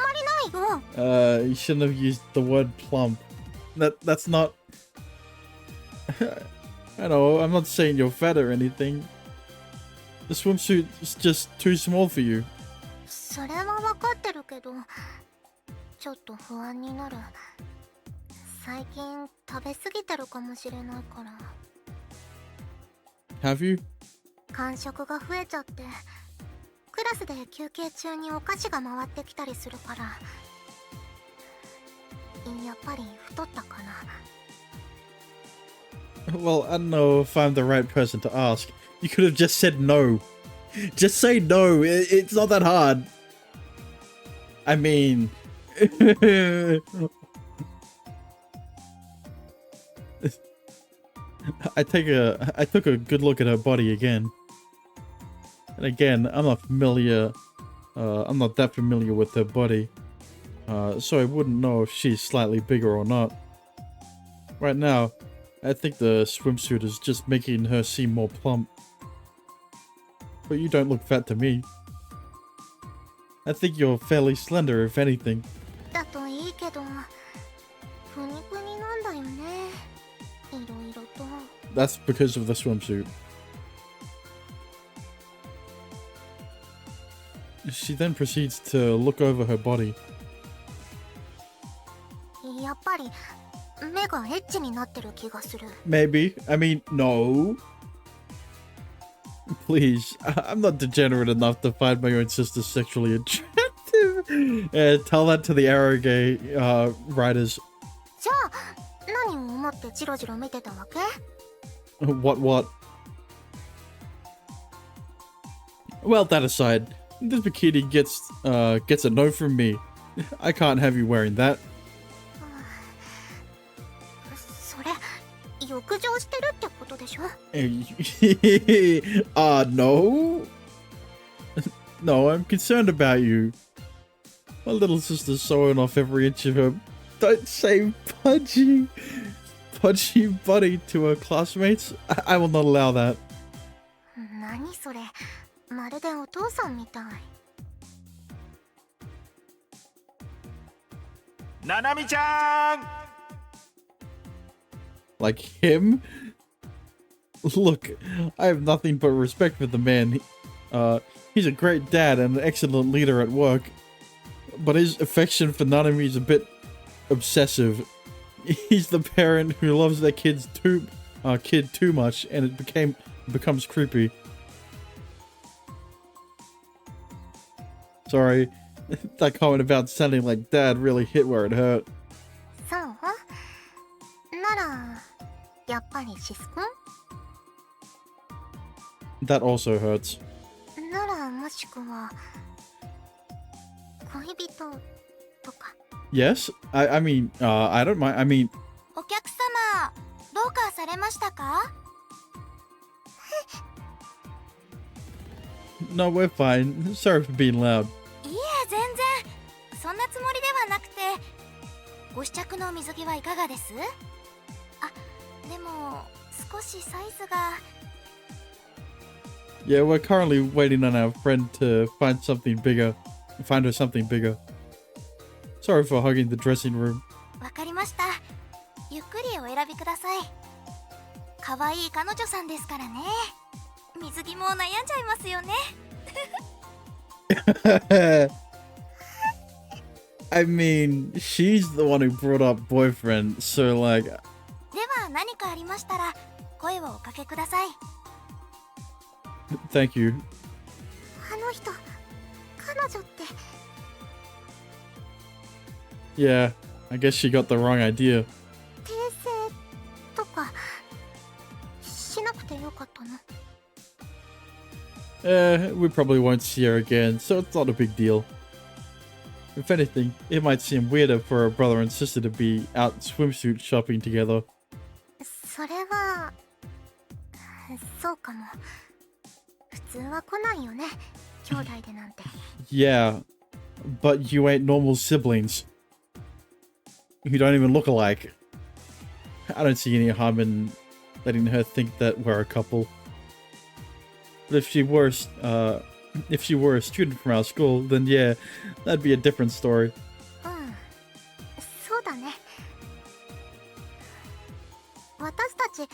りないよ。 You shouldn't have used the word plump. That's not... I know, I'm not saying you're fat or anything. The swimsuit is just too small for you. それは分かってるけど、ちょっと不安になる。最近食べ過ぎてるかもしれないから。 Have you? 間食が増えちゃって、クラスで休憩中にお菓子が回ってきたりするから、やっぱり太ったかな。 Well, I don't know if I'm the right person to ask. You could have just said no. Just say no. It's not that hard. I mean... I took a good look at her body again. And again, I'm not that familiar with her body. So I wouldn't know if she's slightly bigger or not. Right now, I think the swimsuit is just making her seem more plump. But you don't look fat to me. I think you're fairly slender, if anything. だといいけど、ふにふになんだよね。いろいろと。 That's because of the swimsuit. She then proceeds to look over her body. やっぱり目がエッチになってる気がする。 Maybe. I mean, no. Please, I'm not degenerate enough to find my own sister sexually attractive. Tell that to the Arrogate writers. じゃあ何を思ってジロジロ見てたわけ？ What? Well, that aside, this bikini gets a no from me. I can't have you wearing that. それ浴場してるってことでしょ？ No? No, I'm concerned about you. My little sister's sewing off every inch of her, don't say pudgy body to her classmates. I will not allow that. 何それ、まるでお父さんみたい。ななみちゃん Like him? Look, I have nothing but respect for the man. He's a great dad and an excellent leader at work. But his affection for Nanami is a bit obsessive. He's the parent who loves their kid too much, and it becomes creepy. Sorry, that comment about sounding like dad really hit where it hurt. そう？ならやっぱりシス君？ That also hurts. ならもしくは恋人とか。 Yes, I mean, I don't mind. I mean, お客様、どうかされましたか？ no, we're fine. Sorry for being loud. いえ、全然そんなつもりではなくて、ご試着の水着はいかがです？あ、でも少しサイズが。 Yeah, we're currently waiting on our friend to find her something bigger. Sorry for hugging the dressing room. わかりました。ゆっくりお選びください。可愛い彼女さんですからね。水着も悩んじゃいますよね。I mean, she's the one who brought up boyfriend, so like... では何かありましたら声をおかけください。 Thank you. あの人、彼女って。 Yeah, I guess she got the wrong idea. 訂正とかしなくてよかったの？ We probably won't see her again, so it's not a big deal. If anything, it might seem weirder for a brother and sister to be out swimsuit shopping together. それはそうかも。普通は来ないよね、兄弟でなんて。 Yeah, but you ain't normal siblings. You don't even look alike. I don't see any harm in letting her think that we're a couple. But if she were a student from our school, then yeah, that'd be a different story. うん、そうだね。私たち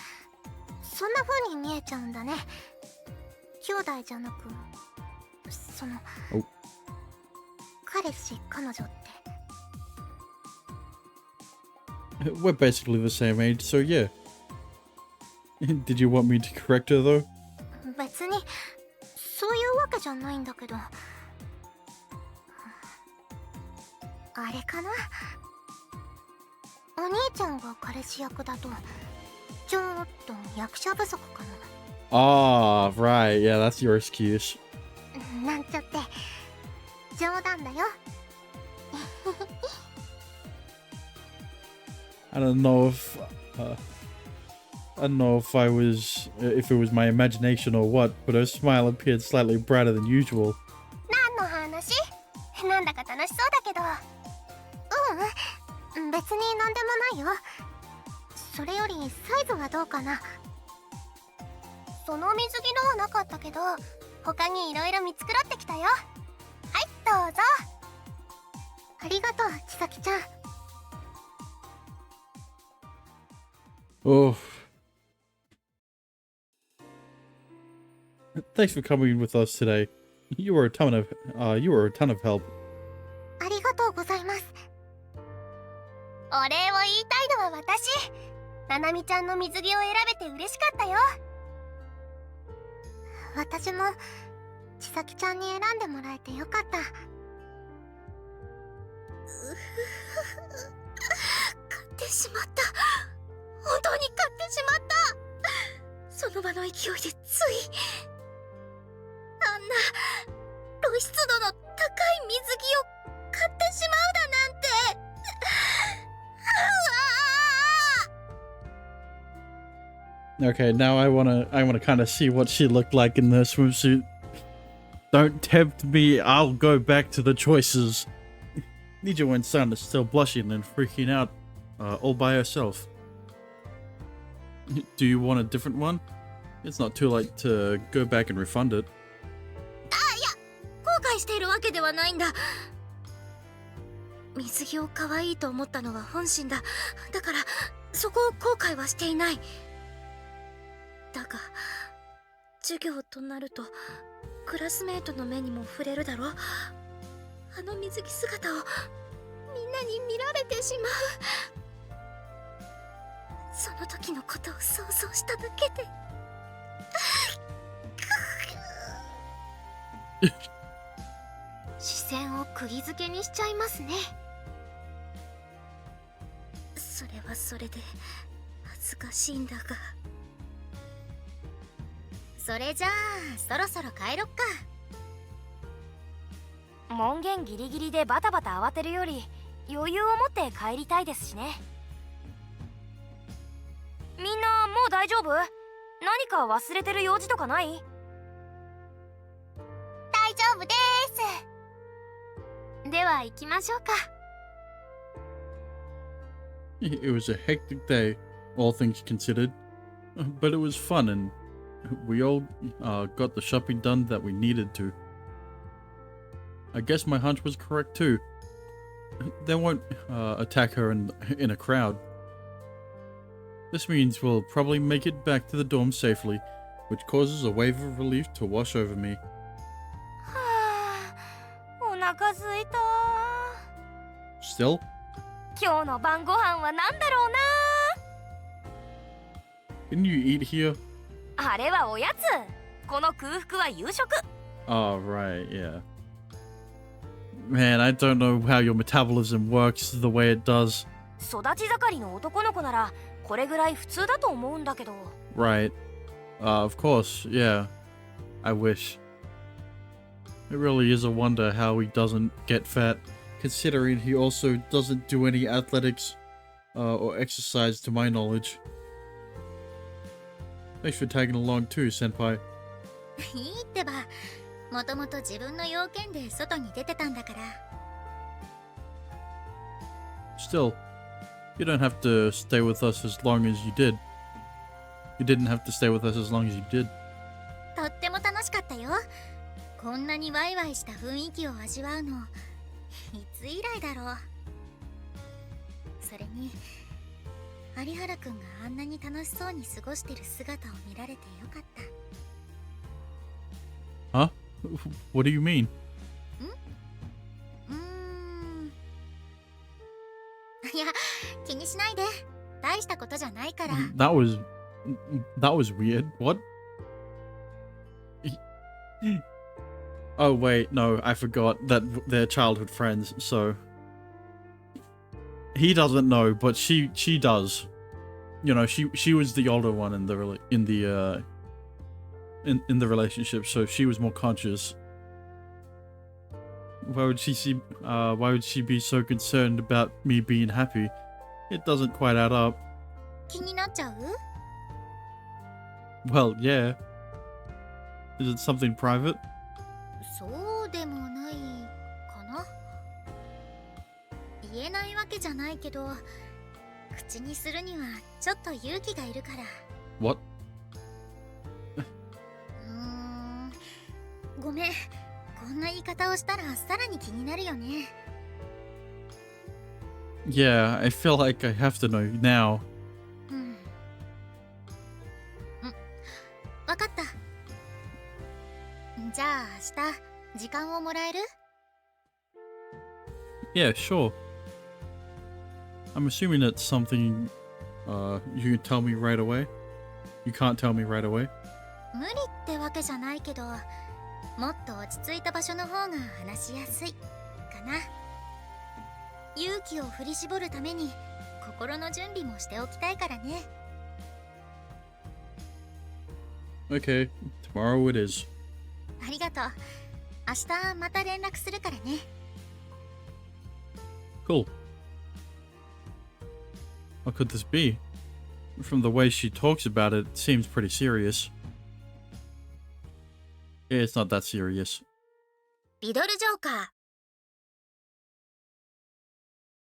そんな風に見えちゃうんだね。兄弟じゃなく、その彼氏彼女って。 We're basically the same age, so yeah. Did you want me to correct her though? 別にそういうわけじゃないんだけど。あれかな、お兄ちゃんが彼氏役だとちょっと役者不足かな。 Ah, right, yeah, that's your excuse. なんちゃって冗談だよ。I don't know if if it was my imagination or what, but her smile appeared slightly brighter than usual. 何の話？なんだか楽しそうだけど。うん、別に何でもないよ。それよりサイズはどうかな。その水着のはなかったけど、他にいろいろ見繕ってきたよ。はい、どうぞ。ありがとう、千咲ちゃん。 Oh. Thanks for coming with us today. You were a ton of help. ありがとうございます。お礼を言いたいのは私。ななみちゃんの水着を選べて嬉しかったよ。私も千咲ちゃんに選んでもらえてよかった。買ってしまった。本当に買ってしまった。その場の勢いでついあんな露出度の高い水着を買ってしまうだなんて。Okay, now I wanna kind of see what she looked like in the swimsuit. Don't tempt me, I'll go back to the choices. Nijo-san is still blushing and freaking out, all by herself. Do you want a different one? It's not too late to go back and refund it. 後悔しているわけではないんだ。水着を可愛いと思ったのは本心だ。だからそこを後悔はしていない。だが授業となるとクラスメートの目にも触れるだろ。あの水着姿をみんなに見られてしまう。その時のことを想像しただけで視線を釘付けにしちゃいますね。それはそれで恥ずかしいんだが。それじゃあそろそろ帰ろっか。門限ギリギリでバタバタ慌てるより余裕を持って帰りたいですしね。みんなもう大丈夫？何か忘れてる用事とかない？大丈夫です。では行きましょうか。It was a hectic day, all things considered, but it was fun and we all got the shopping done that we needed to. I guess my hunch was correct too. They won't attack her in a crowd. This means we'll probably make it back to the dorm safely, which causes a wave of relief to wash over me. はあ、お腹すいた。 Still? 今日の晩ご飯は何だろうな。 Can you eat here? あれはおやつ。この空腹は夕食。 Oh, right, yeah. Man, I don't know how your metabolism works the way it does. 育ち盛りの男の子ならこれぐらい普通だと思うんだけど。 Right. Of course, yeah. I wish. It really is a wonder how he doesn't get fat, considering he also doesn't do any athletics or exercise to my knowledge. Thanks for tagging along too, senpai. いいってば。もともと自分の要件で外に出てたんだから。 Still, you don't have to stay with us as long as you did. You didn't have to stay with us as long as you did. とっても楽しかったよ。こんなにワイワイした雰囲気を味わうのいつ以来だろう。それに有原くんがあんなに楽しそうに過ごしてる姿を見られてよかった。 Huh? What do you mean? いや、気にしないで。大したことじゃないから。That was weird. What? Oh wait, no, I forgot that they're childhood friends. So he doesn't know, but she does. You know, she was the older one in the relationship, so she was more conscious. Why would she be so concerned about me being happy? It doesn't quite add up. 気になっちゃう？ Well, yeah. Is it something private? そうでもないかな。言えないわけじゃないけど、口にするにはちょっと勇気がいるから。 What? ごめん。こんな言い方をしたらさらに気になるよね。 Yeah, I feel like I have to know now. わかった。じゃあ明日時間をもらえる？ Yeah, sure. I'm assuming it's something you can tell me right away. You can't tell me right away. 無理ってわけじゃないけど、もっと落ち着いた場所の方が話しやすいかな。勇気を振り絞るために心の準備もしておきたいからね。 Okay, tomorrow it is. ありがとう。明日また連絡するからね。 Cool. What could this be? From the way she talks about it, it seems pretty serious. Yeah, it's not that serious. リドルジョーカー